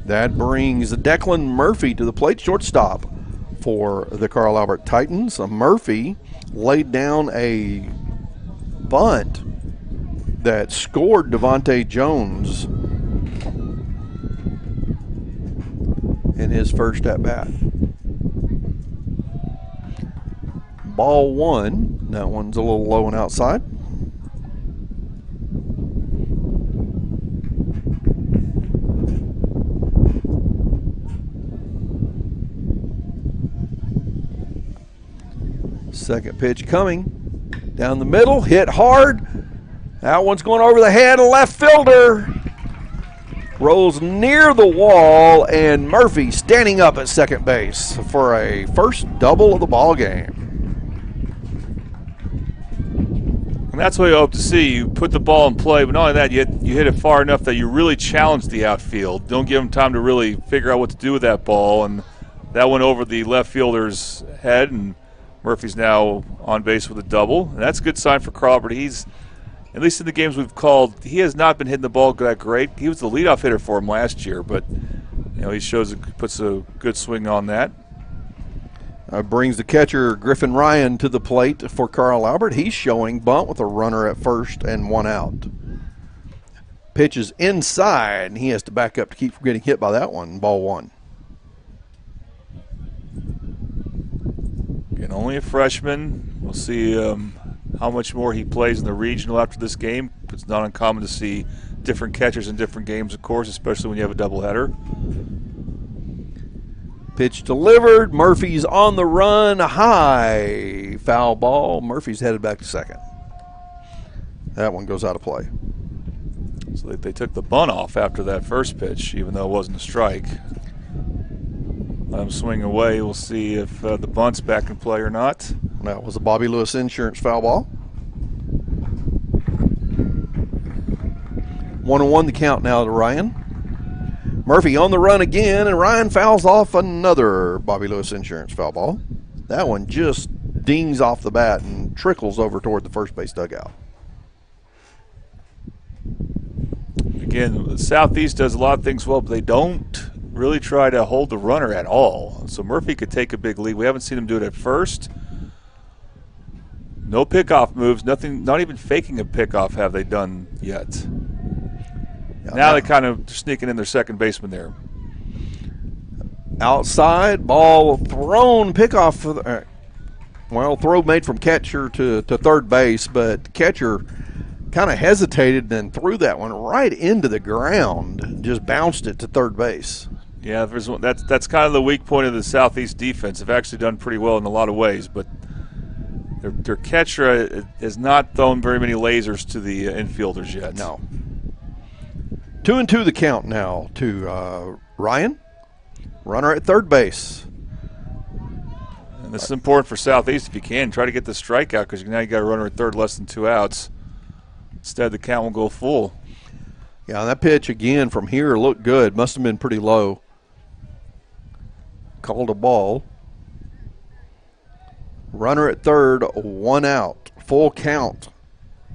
That brings Declan Murphy to the plate, shortstop for the Carl Albert Titans. Murphy laid down a bunt that scored Devontae Jones in his first at bat. Ball 1. That one's a little low and outside. Second pitch coming. Down the middle, hit hard. That one's going over the head of left fielder. Rolls near the wall, and Murphy standing up at second base for a first double of the ball game. And that's what you hope to see. You put the ball in play, but not only that, you hit it far enough that you really challenge the outfield. Don't give them time to really figure out what to do with that ball, and that went over the left fielder's head, and Murphy's now on base with a double, and that's a good sign for Carl Albert. He's, at least in the games we've called, he has not been hitting the ball that great. He was the leadoff hitter for him last year, but he puts a good swing on that. Brings the catcher Griffin Ryan to the plate for Carl Albert. He's showing bunt with a runner at first and 1 out. Pitch is inside, and he has to back up to keep from getting hit by that one. Ball 1. And only a freshman. We'll see how much more he plays in the regional after this game. It's not uncommon to see different catchers in different games, of course, especially when you have a doubleheader. Pitch delivered. Murphy's on the run. High. Foul ball. Murphy's headed back to second. That one goes out of play. So they took the bunt off after that first pitch, even though it wasn't a strike. Let him swing away. We'll see if the bunt's back in play or not. That was a Bobby Lewis Insurance foul ball. 1-1 the count now to Ryan. Murphy on the run again, and Ryan fouls off another Bobby Lewis Insurance foul ball. That one just dings off the bat and trickles over toward the first base dugout. Again, Southeast does a lot of things well, but they don't really try to hold the runner at all. So Murphy could take a big lead. We haven't seen him do it at first. No pickoff moves, nothing, not even faking a pickoff have they done yet. Now they're kind of sneaking in their second baseman there. Outside, ball thrown, pickoff. Throw made from catcher to third base, but catcher kind of hesitated and then threw that one right into the ground, just bounced it to third base. Yeah, that's kind of the weak point of the Southeast defense. They've actually done pretty well in a lot of ways, but their catcher has not thrown very many lasers to the infielders yet. No. 2-2 the count now to Ryan. Runner at third base. And this is important for Southeast if you can. Try to get the strikeout because now you got a runner at third, less than 2 outs. Instead, the count will go full. Yeah, that pitch again from here looked good. Must have been pretty low. Called a ball. Runner at third, 1 out. Full count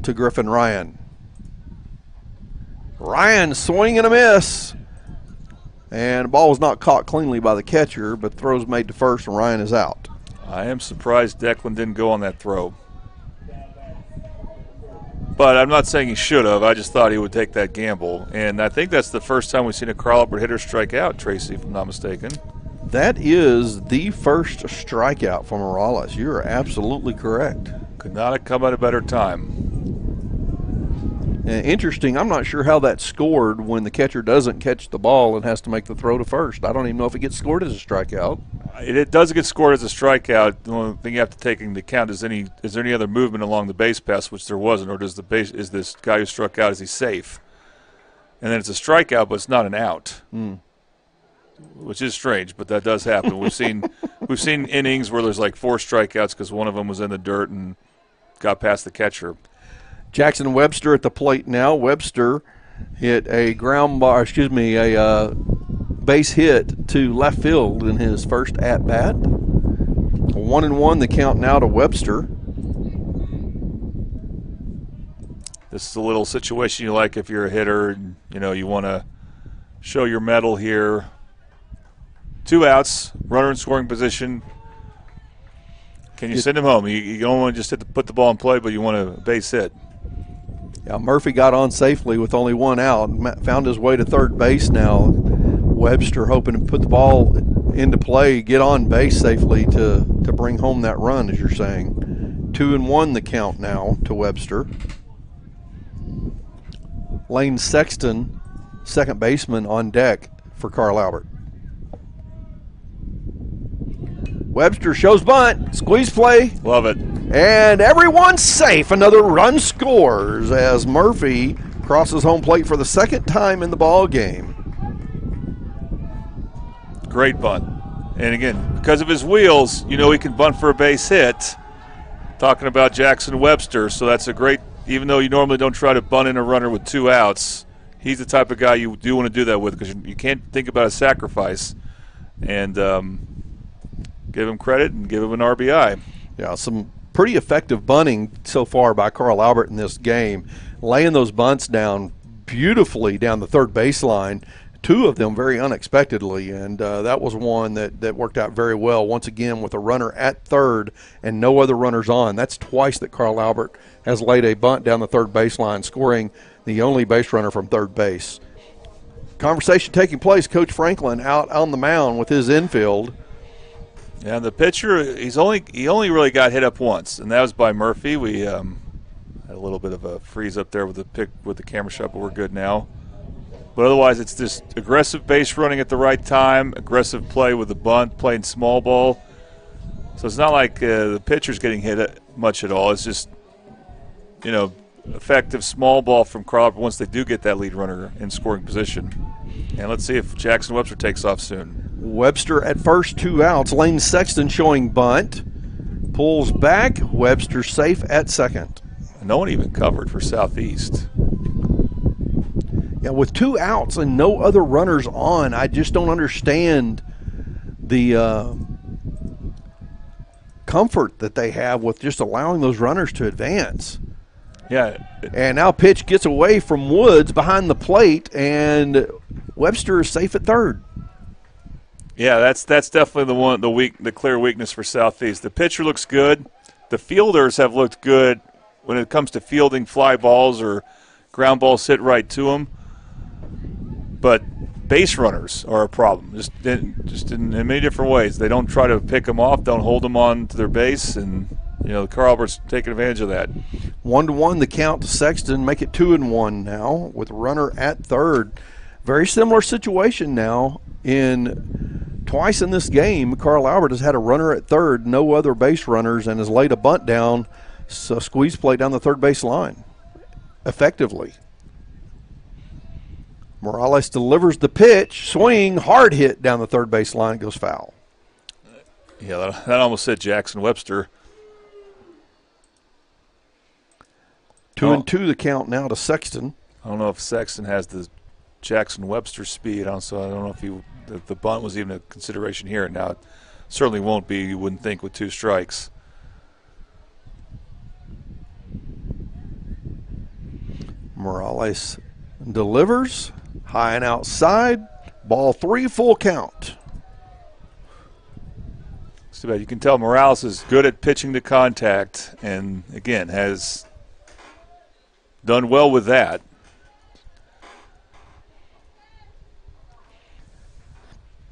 to Griffin Ryan. Ryan swing and a miss. And the ball was not caught cleanly by the catcher, but throw's made to first and Ryan is out. I am surprised Declan didn't go on that throw. But I'm not saying he should have. I just thought he would take that gamble. And I think that's the first time we've seen a Carl Albert hitter strike out, Tracy, if I'm not mistaken. That is the first strikeout for Morales. You're absolutely correct. Could not have come at a better time. Interesting. I'm not sure how that's scored when the catcher doesn't catch the ball and has to make the throw to first. I don't even know if it gets scored as a strikeout. It does get scored as a strikeout. The only thing you have to take into account is there any other movement along the base pass, which there wasn't, or is this guy who struck out, is he safe? And then it's a strikeout, but it's not an out, which is strange, but that does happen. We've seen innings where there's like 4 strikeouts because one of them was in the dirt and got past the catcher. Jackson Webster at the plate now. Webster hit a a base hit to left field in his first at-bat. 1-1 the count now to Webster. This is a little situation you like if you're a hitter and, you want to show your mettle here. 2 outs, runner in scoring position. Can you send him home? You don't want to just put the ball in play, but you want a base hit. Yeah, Murphy got on safely with only 1 out, found his way to third base now. Webster hoping to put the ball into play, get on base safely to bring home that run, as you're saying. 2-1 the count now to Webster. Lane Sexton, second baseman, on deck for Carl Albert. Webster shows bunt, squeeze play. Love it. And everyone's safe. Another run scores as Murphy crosses home plate for the second time in the ball game. Great bunt. And again, because of his wheels, he can bunt for a base hit. Talking about Jackson Webster, so that's a great, even though you normally don't try to bunt in a runner with 2 outs, he's the type of guy you do want to do that with because you can't think about a sacrifice. And give him credit and give him an RBI. Yeah, some pretty effective bunting so far by Carl Albert in this game, laying those bunts down beautifully down the third baseline, 2 of them very unexpectedly, and that was one that worked out very well, once again with a runner at third and no other runners on. That's twice that Carl Albert has laid a bunt down the third baseline, scoring the only base runner from third base. Conversation taking place, Coach Franklin out on the mound with his infield. Yeah, the pitcher, he only really got hit up once, and that was by Murphy. We had a little bit of a freeze up there with the camera shot, but we're good now. But otherwise, it's just aggressive base running at the right time, aggressive play with the bunt, playing small ball. So it's not like the pitcher's getting hit much at all. It's just, effective small ball from Carl Albert once they do get that lead runner in scoring position. And let's see if Jackson Webster takes off soon. Webster at first, 2 outs. Lane Sexton showing bunt. Pulls back. Webster safe at second. No one even covered for Southeast. Yeah, with 2 outs and no other runners on, I just don't understand the comfort that they have with just allowing those runners to advance. Yeah. And now pitch gets away from Woods behind the plate, and Webster is safe at third. Yeah, that's definitely the clear weakness for Southeast. The pitcher looks good. The fielders have looked good when it comes to fielding fly balls or ground balls hit right to them. But base runners are a problem, just in many different ways. They don't try to pick them off, don't hold them on to their base, and Carl Albert's taking advantage of that. 1-1 the count to Sexton, make it 2-1 now with runner at third. Very similar situation now. Twice in this game, Carl Albert has had a runner at third, no other base runners, and has laid a bunt down, so squeeze play down the third base line effectively. Morales delivers the pitch, swing, hard hit down the third base line, goes foul. Yeah, that almost said Jackson Webster. 2-2 the count now to Sexton. I don't know if Sexton has the Jackson Webster speed. Also, I don't know if the bunt was even a consideration here. Now, it certainly won't be, you wouldn't think, with 2 strikes. Morales delivers, high and outside, ball 3, full count. Too bad. You can tell Morales is good at pitching to contact, and again has done well with that.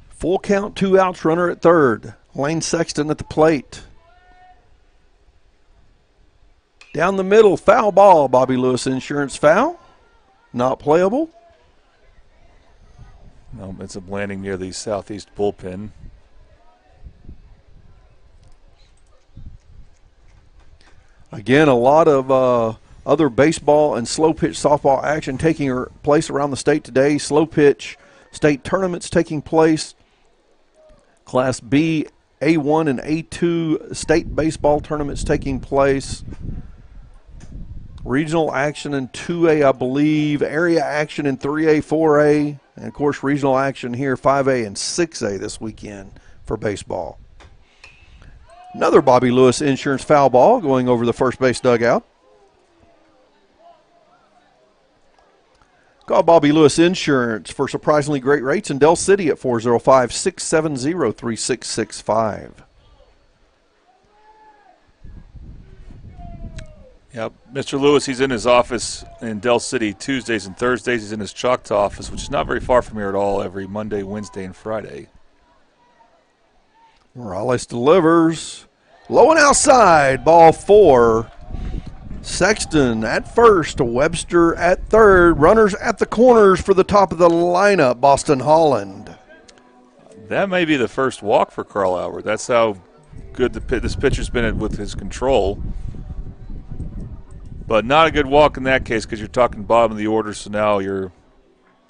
Full count, 2 outs, runner at third. Lane Sexton at the plate. Down the middle, foul ball. Bobby Lewis Insurance foul. Not playable. No, it's a landing near the Southeast bullpen. Again, a lot of other baseball and slow pitch softball action taking place around the state today. Slow pitch state tournaments taking place. Class B, A1, and A2 state baseball tournaments taking place. Regional action in 2A, I believe. Area action in 3A, 4A. And, of course, regional action here, 5A and 6A this weekend for baseball. Another Bobby Lewis Insurance foul ball going over the first base dugout. Call Bobby Lewis Insurance for surprisingly great rates in Del City at 405-670-3665. Yep, Mr. Lewis, he's in his office in Del City Tuesdays and Thursdays. He's in his Choctaw office, which is not very far from here at all, every Monday, Wednesday, and Friday. Morales delivers. Low and outside, ball 4. Sexton at first, Webster at third. Runners at the corners for the top of the lineup, Boston Holland. That may be the first walk for Carl Albert. That's how good this pitcher's been with his control. But not a good walk in that case because you're talking bottom of the order, so now you're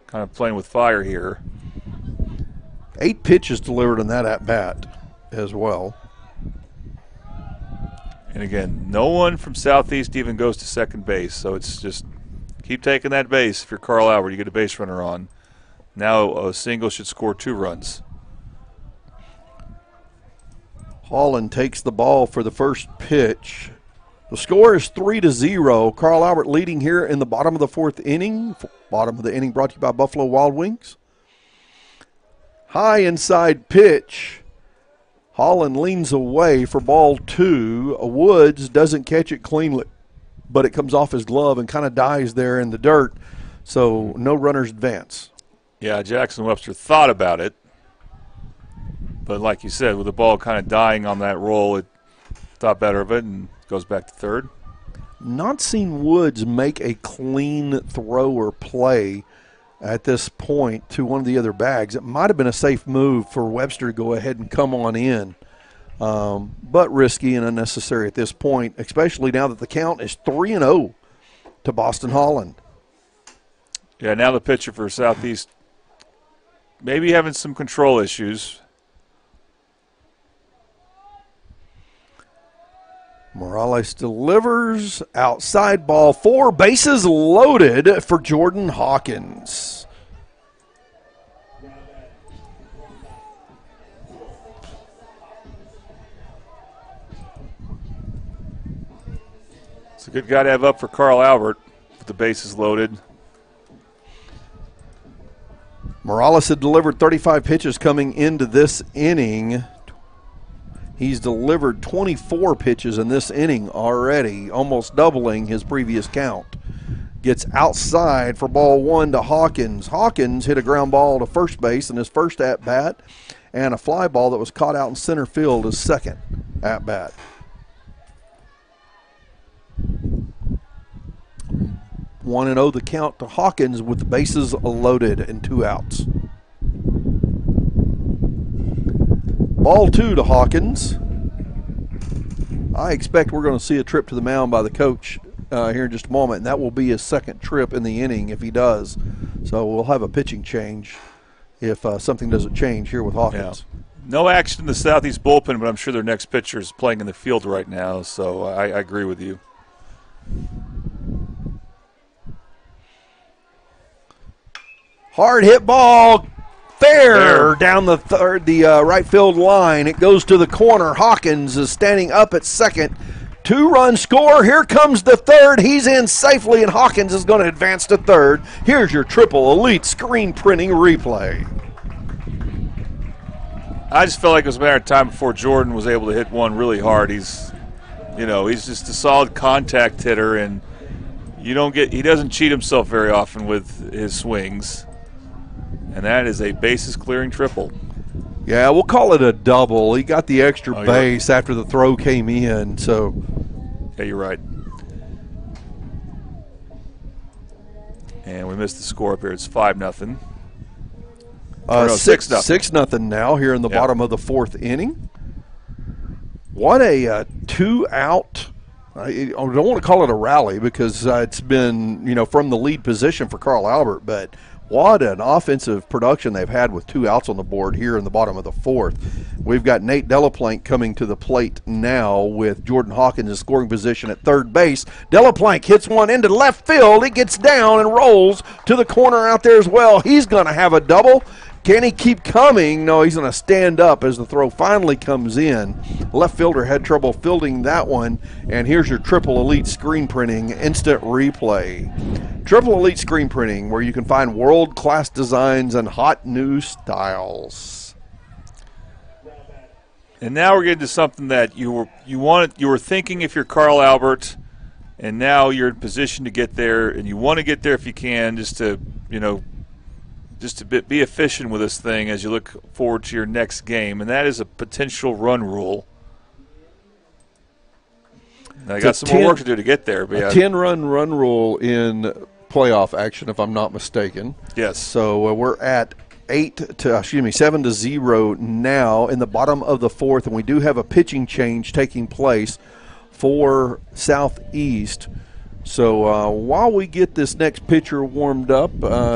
kind of playing with fire here. 8 pitches delivered in that at-bat as well. And again, no one from Southeast even goes to second base, so it's just keep taking that base. If you're Carl Albert, you get a base runner on. Now a single should score 2 runs. Holland takes the ball for the first pitch. The score is 3-0. Carl Albert leading here in the bottom of the 4th inning. Bottom of the inning brought to you by Buffalo Wild Wings. High inside pitch. Holland leans away for ball 2. Woods doesn't catch it cleanly, but it comes off his glove and kind of dies there in the dirt. So no runners advance. Yeah, Jackson Webster thought about it. But like you said, with the ball kind of dying on that roll, it thought better of it and goes back to third. Not seen Woods make a clean throw or play at this point to one of the other bags. It might have been a safe move for Webster to go ahead and come on in, but risky and unnecessary at this point, especially now that the count is 3-0 to Boston Holland. Yeah, now the pitcher for Southeast maybe having some control issues. Morales delivers. Outside ball 4. Bases loaded for Jordan Hawkins. It's a good guy to have up for Carl Albert with the bases loaded. Morales had delivered 35 pitches coming into this inning. He's delivered 24 pitches in this inning already, almost doubling his previous count. Gets outside for ball 1 to Hawkins. Hawkins hit a ground ball to first base in his first at-bat, and a fly ball that was caught out in center field his second at-bat. One and 0 the count to Hawkins with the bases loaded and 2 outs. Ball 2 to Hawkins. I expect we're going to see a trip to the mound by the coach here in just a moment, and that will be his second trip in the inning if he does. So we'll have a pitching change if something doesn't change here with Hawkins. Yeah. No action in the Southeast bullpen, but I'm sure their next pitcher is playing in the field right now, so I agree with you. Hard hit ball. Fair down the right field line. It goes to the corner. Hawkins is standing up at second. 2-run score. Here comes the third. He's in safely, and Hawkins is going to advance to third. Here's your triple elite screen printing replay. I just felt like it was a matter of time before Jordan was able to hit one really hard. He's just a solid contact hitter, and he doesn't cheat himself very often with his swings. And that is a bases clearing triple. Yeah, we'll call it a double. He got the extra base after the throw came in. So, yeah, you're right. And we missed the score up here. It's 5-0. 6-0. 6-0 now here in the bottom of the 4th inning. What a 2-out. I don't want to call it a rally because it's been, from the lead position for Carl Albert, but What an offensive production they've had with 2 outs on the board here in the bottom of the 4th. We've got Nate Delaplank coming to the plate now with Jordan Hawkins in scoring position at third base. Delaplank hits one into left field. He gets down and rolls to the corner out there as well. He's going to have a double. Can he keep coming? No, he's going to stand up as the throw finally comes in. Left fielder had trouble fielding that one, and here's your Triple Elite screen printing instant replay. Triple Elite screen printing, where you can find world-class designs and hot new styles. And now we're getting to something that you were thinking if you're Carl Albert, and now you're in position to get there, and you want to get there if you can, just to be efficient with this thing as you look forward to your next game, and that is a potential run rule. Now, I got some more work to do to get there. But a 10-run run rule in playoff action, if I'm not mistaken. Yes. So we're at 7-0 now in the bottom of the 4th, and we do have a pitching change taking place for Southeast. So while we get this next pitcher warmed up,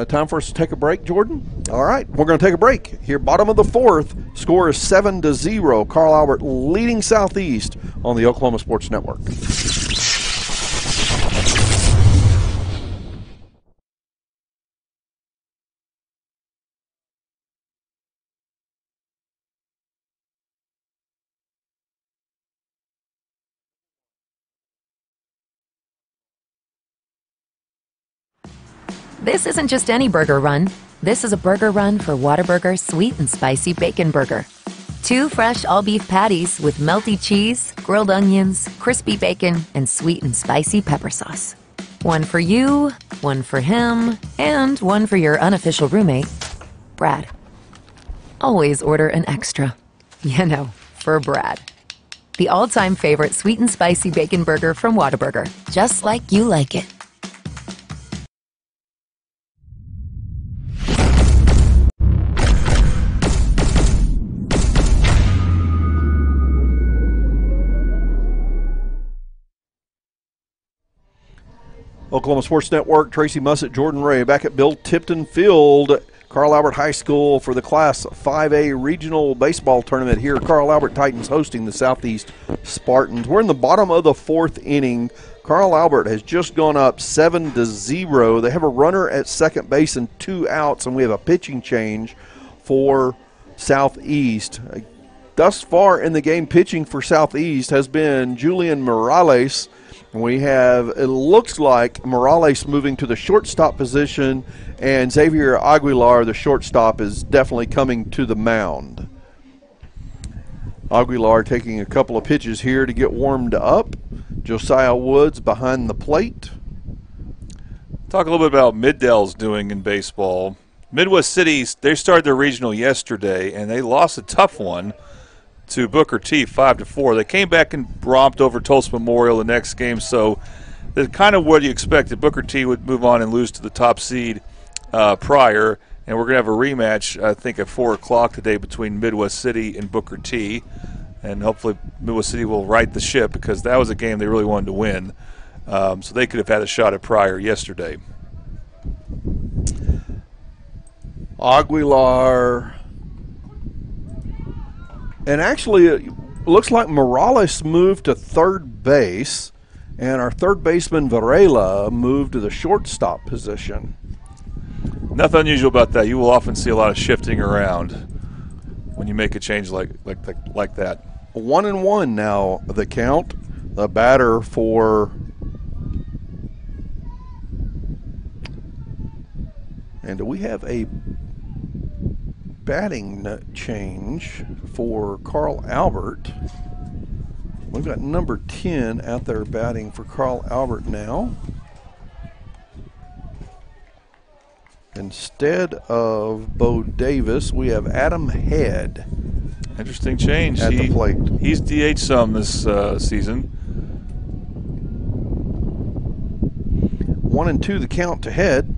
time for us to take a break, Jordan? All right, we're going to take a break. Here, bottom of the 4th, score is 7-0. Carl Albert leading Southeast on the Oklahoma Sports Network. This isn't just any burger run. This is a burger run for Whataburger Sweet and Spicy Bacon Burger. 2 fresh all-beef patties with melty cheese, grilled onions, crispy bacon, and sweet and spicy pepper sauce. 1 for you, 1 for him, and 1 for your unofficial roommate, Brad. Always order an extra. You know, for Brad. The all-time favorite sweet and spicy bacon burger from Whataburger. Just like you like it. Oklahoma Sports Network, Tracy Mussett, Jordan Ray, back at Bill Tipton Field, Carl Albert High School for the Class 5A Regional Baseball Tournament here. Carl Albert Titans hosting the Southeast Spartans. We're in the bottom of the 4th inning. Carl Albert has just gone up 7-0. They have a runner at second base and 2 outs, and we have a pitching change for Southeast. Thus far in the game, pitching for Southeast has been Julian Morales. We have, it looks like, Morales moving to the shortstop position, and Xavier Aguilar, the shortstop, is definitely coming to the mound. Aguilar taking a couple of pitches here to get warmed up. Josiah Woods behind the plate. Talk a little bit about Middell's doing in baseball. Midwest City, they started their regional yesterday, and they lost a tough one to Booker T 5-4. They came back and romped over Tulsa Memorial the next game, so that's kind of what you expected. Booker T would move on and lose to the top seed prior, and we're going to have a rematch, I think, at 4 o'clock today between Midwest City and Booker T, and hopefully Midwest City will right the ship because that was a game they really wanted to win, so they could have had a shot at Pryor yesterday. Aguilar. And actually, it looks like Morales moved to third base, and our third baseman, Varela, moved to the shortstop position. Nothing unusual about that. You will often see a lot of shifting around when you make a change like that. 1-1 now, the count. The batter for... And do we have a batting change for Carl Albert? We've got number 10 out there batting for Carl Albert now. Instead of Bo Davis, we have Adam Head. Interesting change. At the plate. He's DH some this season. 1-2 the count to Head.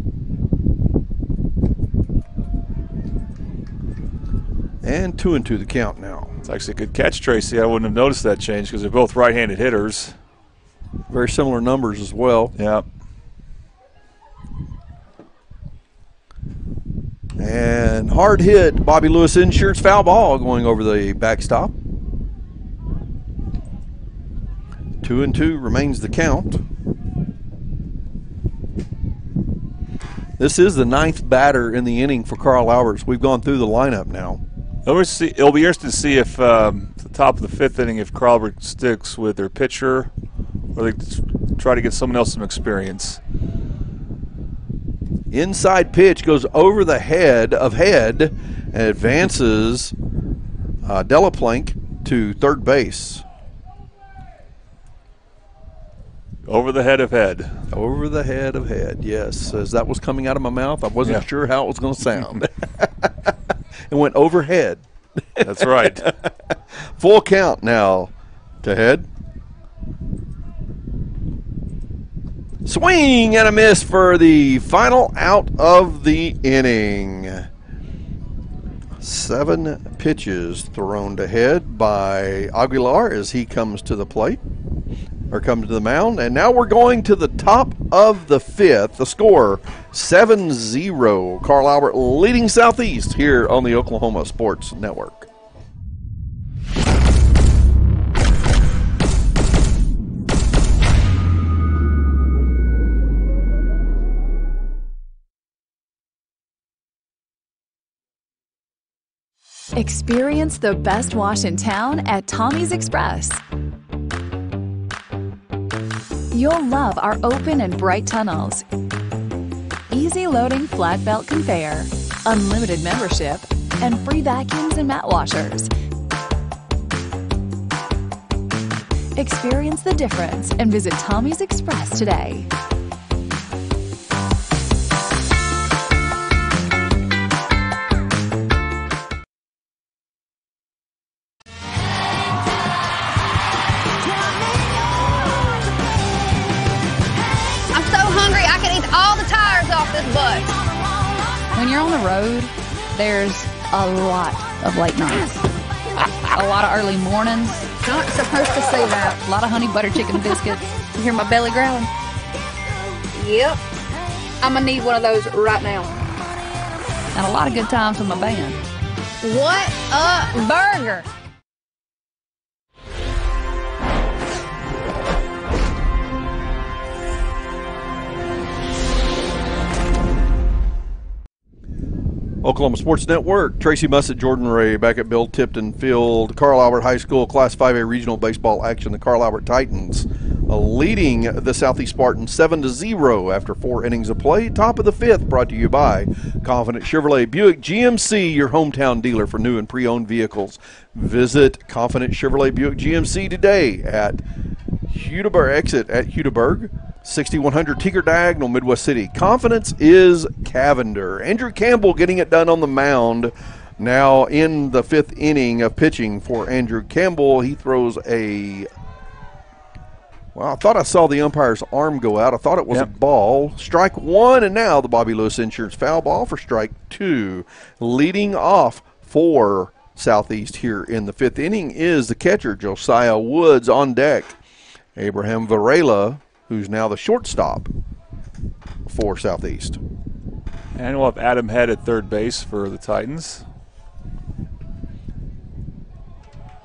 And 2-2 the count now. It's actually a good catch, Tracy. I wouldn't have noticed that change because they're both right-handed hitters. Very similar numbers as well. Yeah. And hard hit, Bobby Lewis Insurance foul ball going over the backstop. 2-2 remains the count. This is the 9th batter in the inning for Carl Alberts. We've gone through the lineup now. It'll be interesting to see if the top of the 5th inning, if Carl Albert sticks with their pitcher or they try to get someone else some experience. Inside pitch goes over the head and advances Delaplank to third base. Over the head of head. Over the head of head, yes. As that was coming out of my mouth, I wasn't sure how it was going to sound. It went overhead. That's right. Full count now to head. Swing and a miss for the final out of the inning. 7 pitches thrown to head by Aguilar as he comes to the plate, or comes to the mound. And now we're going to the top of the 5th. The score, 7-0. Carl Albert leading Southeast here on the Oklahoma Sports Network. Experience the best wash in town at Tommy's Express. You'll love our open and bright tunnels, easy loading flat belt conveyor, unlimited membership, and free vacuums and mat washers. Experience the difference and visit Tommy's Express today. When you're on the road, there's a lot of late nights. A lot of early mornings. Not supposed to say that. A lot of honey butter chicken biscuits. You hear my belly growling? Yep. I'm going to need one of those right now. And a lot of good times with my band. What a burger! Oklahoma Sports Network, Tracy Mussett, Jordan Ray back at Bill Tipton Field. Carl Albert High School Class 5A regional baseball action. The Carl Albert Titans leading the Southeast Spartans 7-0 after 4 innings of play. Top of the 5th, brought to you by Confident Chevrolet Buick GMC, your hometown dealer for new and pre-owned vehicles. Visit Confident Chevrolet Buick GMC today at Hudaburg, exit at Hudaburg, 6100 Tinker Diagonal, Midwest City. Confidence is Cavender. Andrew Campbell getting it done on the mound. Now in the 5th inning of pitching for Andrew Campbell. He throws a, well, I thought I saw the umpire's arm go out. I thought it was a ball. Strike 1, and now the Bobby Lewis Insurance foul ball for strike 2. Leading off for Southeast here in the 5th inning is the catcher, Josiah Woods, on deck. Abraham Varela, who's now the shortstop for Southeast. And we'll have Adam Head at third base for the Titans.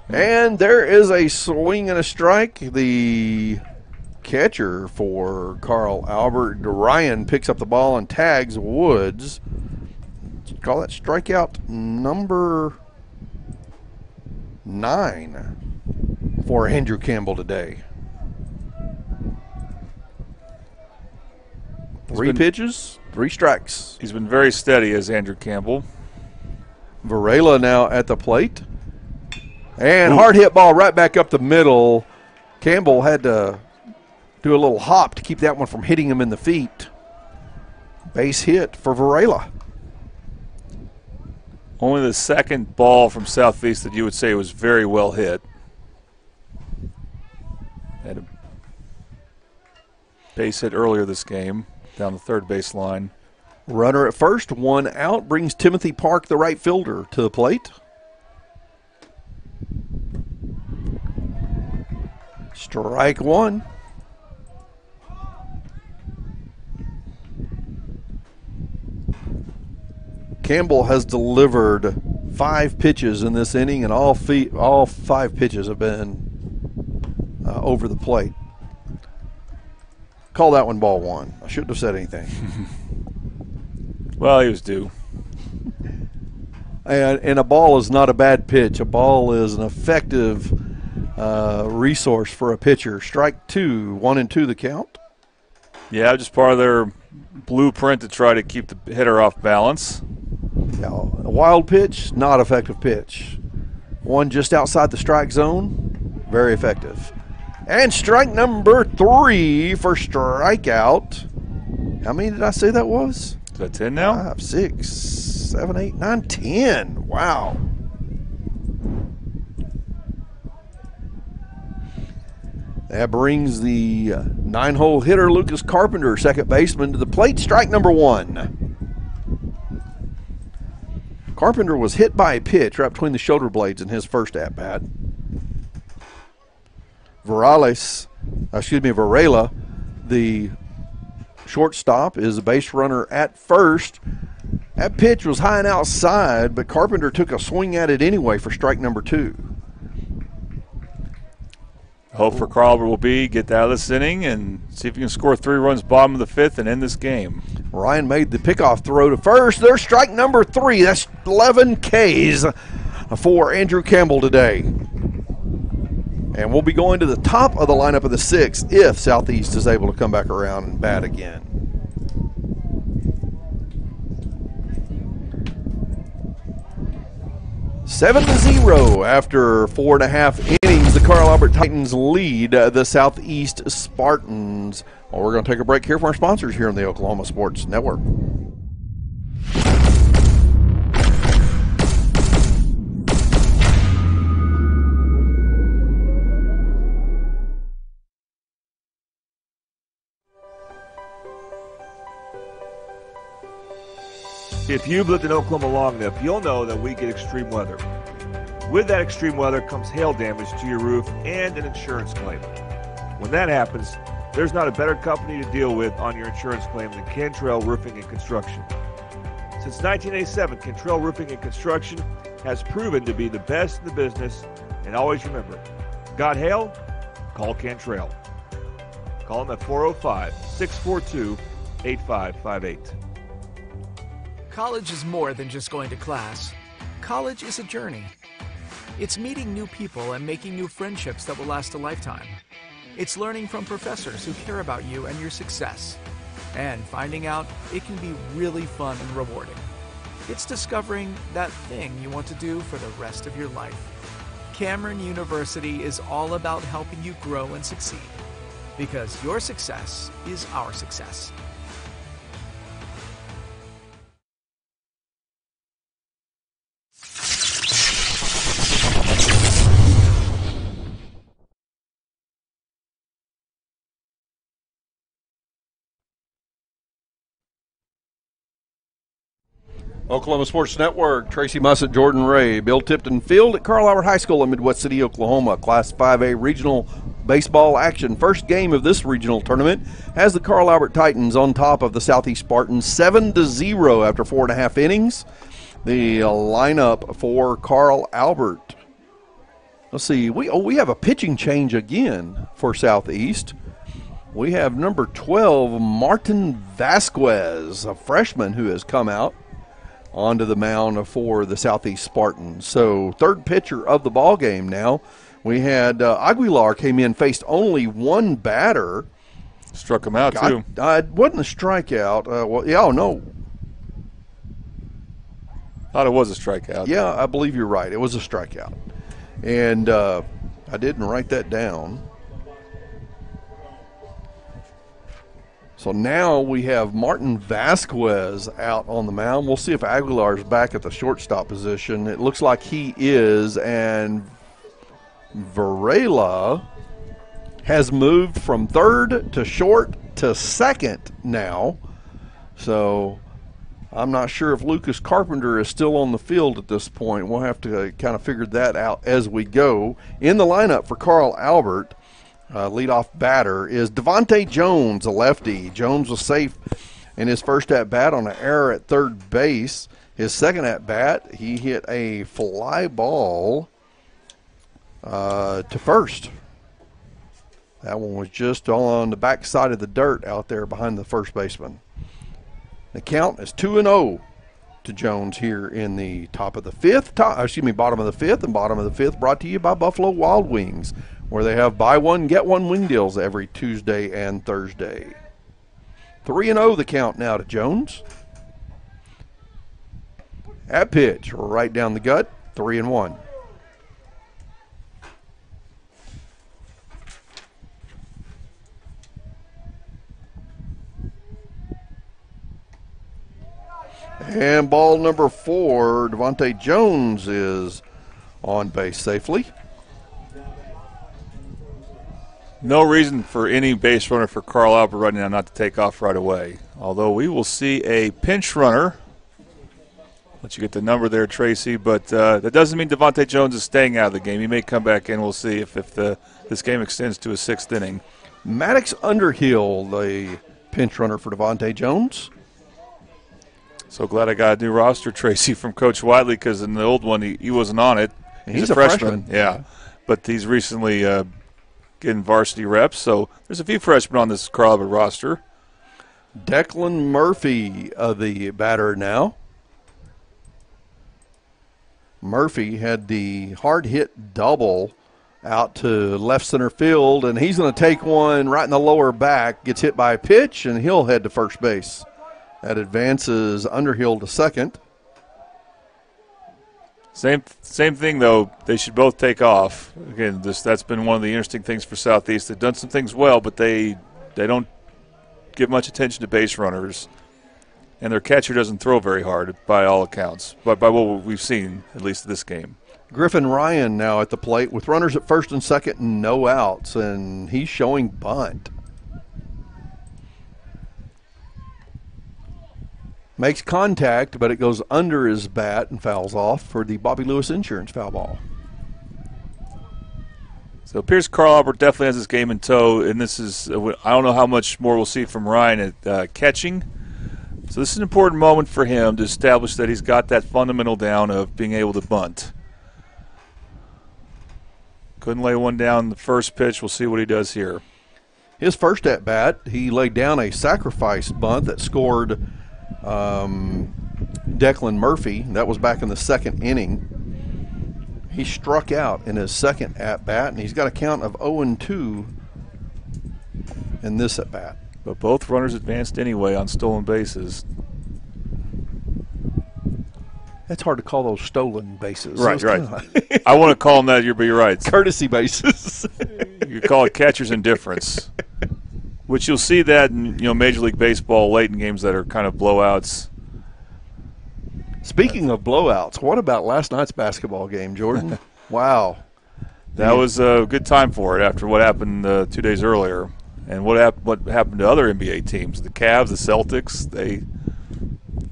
And there is a swing and a strike. The catcher for Carl Albert, Ryan, picks up the ball and tags Woods. Call that strikeout number 9 for Andrew Campbell today. 3 pitches, 3 strikes. He's been very steady as Andrew Campbell. Varela now at the plate. And hard hit ball right back up the middle. Campbell had to do a little hop to keep that one from hitting him in the feet. Base hit for Varela. Only the second ball from Southeast that you would say was very well hit. Had a base hit earlier this game down the third base line. Runner at first, 1 out, brings Timothy Park, the right fielder, to the plate. Strike 1. Campbell has delivered 5 pitches in this inning, and all 5 pitches have been over the plate. Call that one ball 1. I shouldn't have said anything. Well, he was due. And a ball is not a bad pitch. A ball is an effective resource for a pitcher. Strike 2, 1-2 the count. Yeah, just part of their blueprint to try to keep the hitter off balance. Now, a wild pitch, not effective pitch. One just outside the strike zone, very effective. And strike number 3 for strikeout. How many did I say that was? Is that 10 now? 5, 6, 7, 8, 9, 10. Wow. That brings the 9-hole hitter, Lucas Carpenter, second baseman, to the plate. Strike number 1. Carpenter was hit by a pitch right between the shoulder blades in his first at-bat. Varela, the shortstop, is a base runner at first. That pitch was high and outside, but Carpenter took a swing at it anyway for strike number 2. Hope for Carl Albert will be get out of this inning and see if you can score 3 runs bottom of the 5th and end this game. Ryan made the pickoff throw to first. There's strike number 3. That's 11 Ks for Andrew Campbell today. And we'll be going to the top of the lineup of the 6th if Southeast is able to come back around and bat again. Seven to 0 after 4.5 innings. The Carl Albert Titans lead the Southeast Spartans. Well, we're going to take a break here from our sponsors here on the Oklahoma Sports Network. If you've lived in Oklahoma long enough, you'll know that we get extreme weather. With that extreme weather comes hail damage to your roof and an insurance claim. When that happens, there's not a better company to deal with on your insurance claim than Cantrell Roofing and Construction. Since 1987, Cantrell Roofing and Construction has proven to be the best in the business, and always remember, got hail? Call Cantrell. Call them at 405-642-8558. College is more than just going to class. College is a journey. It's meeting new people and making new friendships that will last a lifetime. It's learning from professors who care about you and your success. And finding out it can be really fun and rewarding. It's discovering that thing you want to do for the rest of your life. Cameron University is all about helping you grow and succeed. Because your success is our success. Oklahoma Sports Network, Tracy Mussett, Jordan Ray, Bill Tipton Field at Carl Albert High School in Midwest City, Oklahoma. Class 5A regional baseball action. First game of this regional tournament has the Carl Albert Titans on top of the Southeast Spartans 7-0 after 4.5 innings. The lineup for Carl Albert. Let's see, we have a pitching change again for Southeast. We have number 12, Martin Vasquez, a freshman who has come out onto the mound for the Southeast Spartans. So third pitcher of the ball game now. We had Aguilar came in, faced only one batter. Struck him out, too. It wasn't a strikeout. No. Thought it was a strikeout. Yeah, I believe you're right. It was a strikeout. And I didn't write that down. So now we have Martin Vasquez out on the mound. We'll see if Aguilar's back at the shortstop position. It looks like he is, and Varela has moved from third to short to second now. So I'm not sure if Lucas Carpenter is still on the field at this point. We'll have to kind of figure that out as we go. In the lineup for Carl Albert, leadoff batter is Devontae Jones, a lefty. Jones was safe in his first at-bat on an error at third base. His second at bat, he hit a fly ball to first. That one was just on the back side of the dirt out there behind the first baseman. The count is 2-0 to Jones here in the bottom of the fifth and bottom of the fifth, brought to you by Buffalo Wild Wings, where they have buy one, get one wing deals every Tuesday and Thursday. 3-0 the count now to Jones. At pitch, right down the gut, 3-1. And ball number 4, Devontae Jones is on base safely. No reason for any base runner for Carl Albert right now not to take off right away. Although we will see a pinch runner. Let you get the number there, Tracy. But that doesn't mean Devontae Jones is staying out of the game. He may come back in. We'll see if this game extends to a 6th inning. Maddox Underhill, the pinch runner for Devontae Jones. So glad I got a new roster, Tracy, from Coach Whiteley, because in the old one he wasn't on it. He's a freshman. Yeah. But he's recently getting varsity reps. So there's a few freshmen on this Carl Albert roster. Declan Murphy, the batter now. Murphy had the hard hit double out to left center field, and he's going to take one right in the lower back, gets hit by a pitch, and he'll head to first base. That advances Underhill to second. Same thing, though. They should both take off. Again, that's been one of the interesting things for Southeast. They've done some things well, but they don't give much attention to base runners. And their catcher doesn't throw very hard by all accounts, but by what we've seen, at least this game. Griffin Ryan now at the plate with runners at first and second and no outs, and he's showing bunt. Makes contact, but it goes under his bat and fouls off for the Bobby Lewis Insurance foul ball. So it appears Carl Albert definitely has his game in tow, and this is, I don't know how much more we'll see from Ryan at catching. So this is an important moment for him to establish that he's got that fundamental down of being able to bunt. Couldn't lay one down the first pitch. We'll see what he does here. His first at bat, he laid down a sacrifice bunt that scored Declan Murphy. That was back in the 2nd inning. He struck out in his second at bat, and he's got a count of 0-2 in this at bat. But both runners advanced anyway on stolen bases. It's hard to call those stolen bases. Right. I want to call them that, but you're right. Courtesy bases. You call it catcher's indifference, which you'll see that in Major League Baseball late in games that are kind of blowouts. Speaking of blowouts, what about last night's basketball game, Jordan? Wow. That was a good time for it after what happened 2 days earlier. And what happened to other NBA teams. The Cavs, the Celtics, they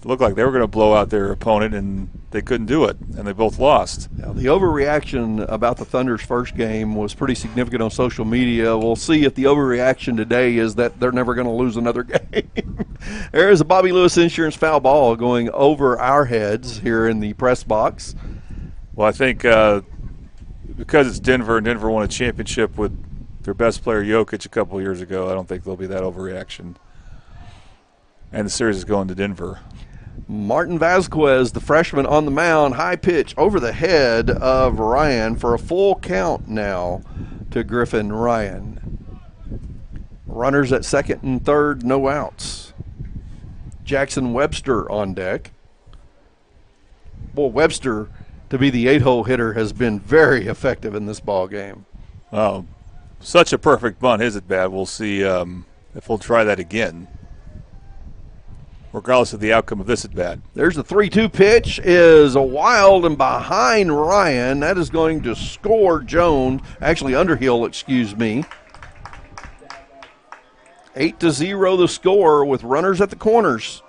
looked like they were going to blow out their opponent, and they couldn't do it, and they both lost. Now, the overreaction about the Thunder's first game was pretty significant on social media. We'll see if the overreaction today is that they're never going to lose another game. There is a Bobby Lewis Insurance foul ball going over our heads here in the press box. Well, I think because it's Denver, and Denver won a championship with their best player Jokic a couple of years ago, I don't think there'll be that overreaction. And the series is going to Denver. Martin Vasquez, the freshman on the mound, high pitch over the head of Ryan for a full count now to Griffin Ryan. Runners at second and third, no outs. Jackson Webster on deck. Boy, Webster, to be the 8-hole hitter, has been very effective in this ball game. Oh, such a perfect bunt. Is it bad? We'll see if we'll try that again, regardless of the outcome of this at bat. There's the 3-2 pitch, is a wild and behind Ryan. That is going to score Jones, actually Underhill, excuse me. 8-0 the score with runners at the corners.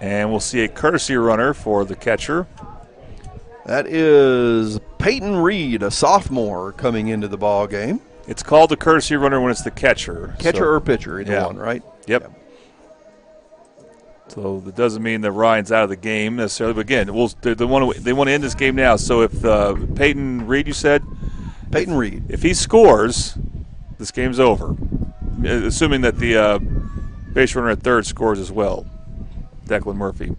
And we'll see a courtesy runner for the catcher. That is Peyton Reed, a sophomore, coming into the ball game. It's called the courtesy runner when it's the catcher. Catcher or pitcher, either one, right? Yep. So that doesn't mean that Ryan's out of the game necessarily. But again, they want to end this game now. So if Peyton Reed, you said? Peyton Reed. If he scores, this game's over. Assuming that the base runner at third scores as well, Declan Murphy.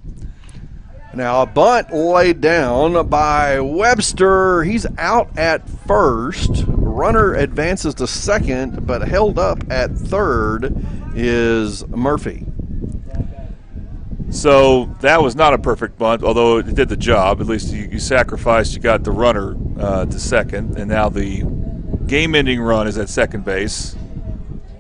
Now a bunt laid down by Webster. He's out at first. Runner advances to second, but held up at third is Murphy. So that was not a perfect bunt, although it did the job. At least you sacrificed, you got the runner to second, and now the game-ending run is at second base.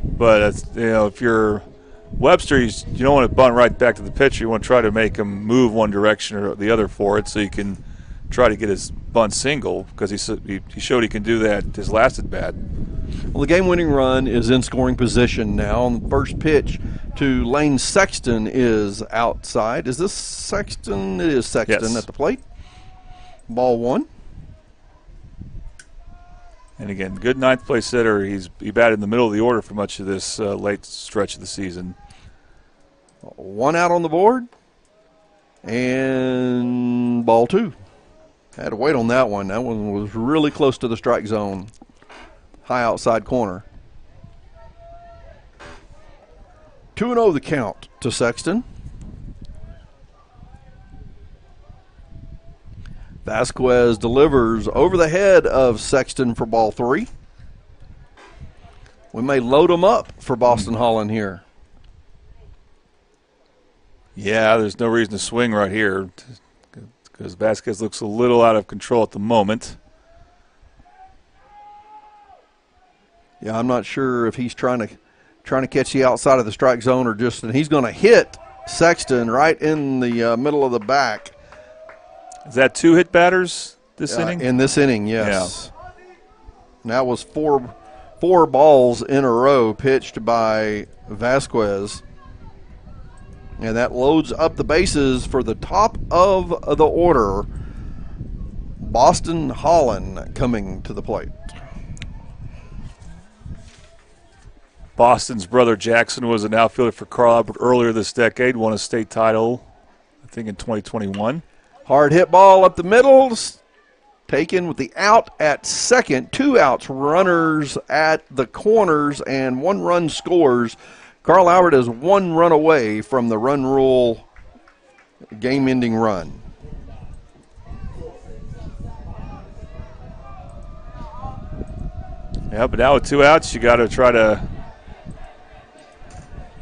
But if you're Webster, you don't want to bunt right back to the pitcher. You want to try to make him move one direction or the other for it, so you can try to get his bunt single, because he showed he can do that his last at bat. Well, the game-winning run is in scoring position now. On the first pitch to Lane Sexton is outside. Is this Sexton? It is Sexton, yes, at the plate. Ball one. And again, good ninth place hitter. He batted in the middle of the order for much of this late stretch of the season. One out on the board. And ball two. Had to wait on that one. That one was really close to the strike zone. High outside corner. 2-0 the count to Sexton. Vasquez delivers over the head of Sexton for ball three. We may load him up for Boston Holland here. Yeah, there's no reason to swing right here because Vasquez looks a little out of control at the moment. Yeah, I'm not sure if he's trying to catch the outside of the strike zone or just, and he's going to hit Sexton right in the middle of the back. Is that two hit batters this inning? In this inning, yes. Yeah. That was four balls in a row pitched by Vasquez. And that loads up the bases for the top of the order. Boston Holland coming to the plate. Boston's brother Jackson was an outfielder for Carl Albert earlier this decade, won a state title, I think, in 2021. Hard hit ball up the middle, taken with the out at second. 2 outs, runners at the corners, and 1 run scores. Carl Albert is 1 run away from the run rule game-ending run. Yeah, but now with 2 outs, you got to try to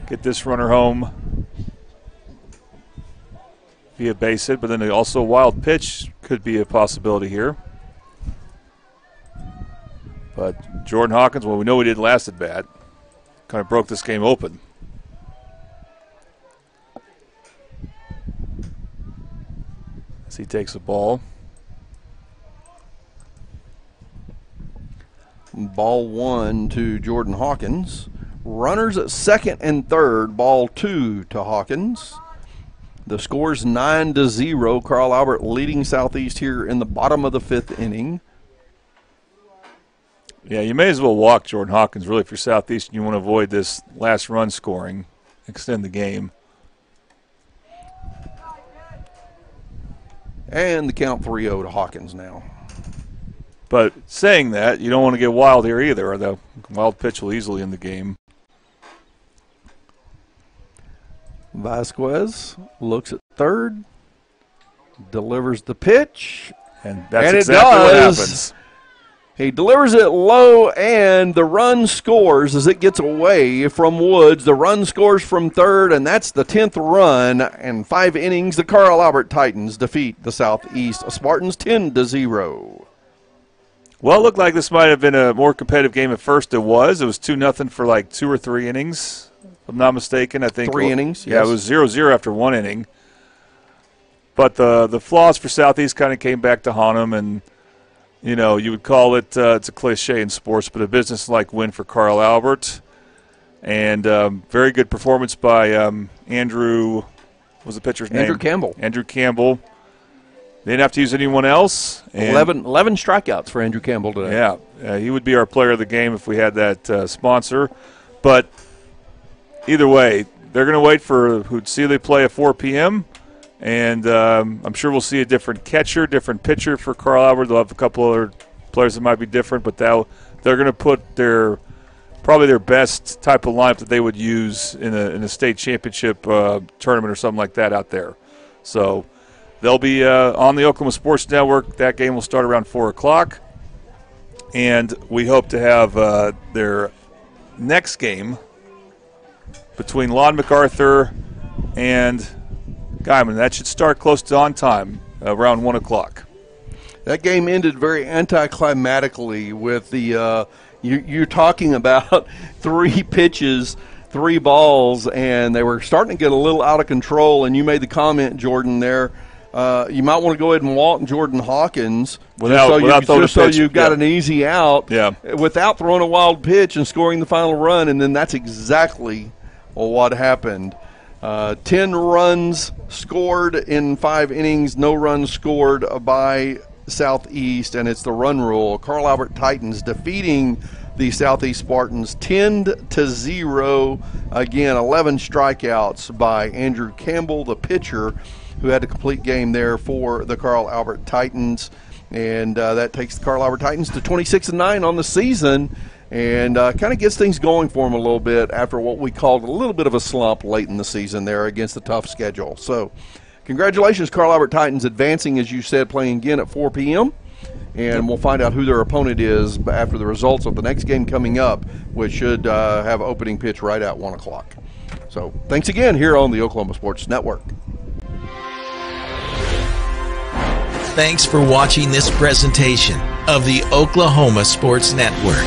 get this runner home via base hit, but then also a wild pitch could be a possibility here. But Jordan Hawkins, well, we know he did last at bat, kind of broke this game open. As he takes a ball. Ball 1 to Jordan Hawkins. Runners at second and third. Ball 2 to Hawkins. The score's 9-0. Carl Albert leading Southeast here in the bottom of the 5th inning. Yeah, you may as well walk Jordan Hawkins, really, if you're Southeast and you want to avoid this last run scoring, extend the game. And the count 3-0 to Hawkins now. But saying that, you don't want to get wild here either, or the wild pitch will easily end the game. Vasquez looks at third, delivers the pitch, and that's exactly what happens. He delivers it low, and the run scores as it gets away from Woods. The run scores from third, and that's the 10th run. And 5 innings, the Carl Albert Titans defeat the Southeast Spartans 10-0. Well, it looked like this might have been a more competitive game at first. It was 2-0 for like 2 or 3 innings. If I'm not mistaken, I think 3 innings. Yeah, yes. It was 0-0 after 1 inning. But the flaws for Southeast kind of came back to haunt them, and you would call it it's a cliche in sports, but a business-like win for Carl Albert, and very good performance by Andrew. What was the pitcher's name? Andrew Campbell. Andrew Campbell. They didn't have to use anyone else. 11 strikeouts for Andrew Campbell today. Yeah, he would be our player of the game if we had that sponsor. But either way, they're going to wait for who see they play at 4 p.m. And I'm sure we'll see a different catcher, different pitcher for Carl Albert. They'll have a couple other players that might be different, but they're going to put probably their best type of lineup that they would use in a state championship tournament or something like that out there. So they'll be on the Oklahoma Sports Network. That game will start around 4 o'clock. And we hope to have their next game between Lon MacArthur and Guyman. That should start close to on time, around 1 o'clock. That game ended very anticlimactically with the you're talking about 3 pitches, 3 balls, and they were starting to get a little out of control. And you made the comment, Jordan, there. You might want to go ahead and walk Jordan Hawkins just so you've got an easy out without throwing a wild pitch and scoring the final run. And then that's exactly what happened. 10 runs scored in 5 innings, no runs scored by Southeast, and it's the run rule. Carl Albert Titans defeating the Southeast Spartans 10-0. Again, 11 strikeouts by Andrew Campbell, the pitcher, who had a complete game there for the Carl Albert Titans. And that takes the Carl Albert Titans to 26-9 on the season, and kind of gets things going for them a little bit after what we called a little bit of a slump late in the season there against a tough schedule. So congratulations, Carl Albert Titans, advancing, as you said, playing again at 4 p.m. And we'll find out who their opponent is after the results of the next game coming up, which should have opening pitch right at 1 o'clock. So thanks again here on the Oklahoma Sports Network. Thanks for watching this presentation of the Oklahoma Sports Network.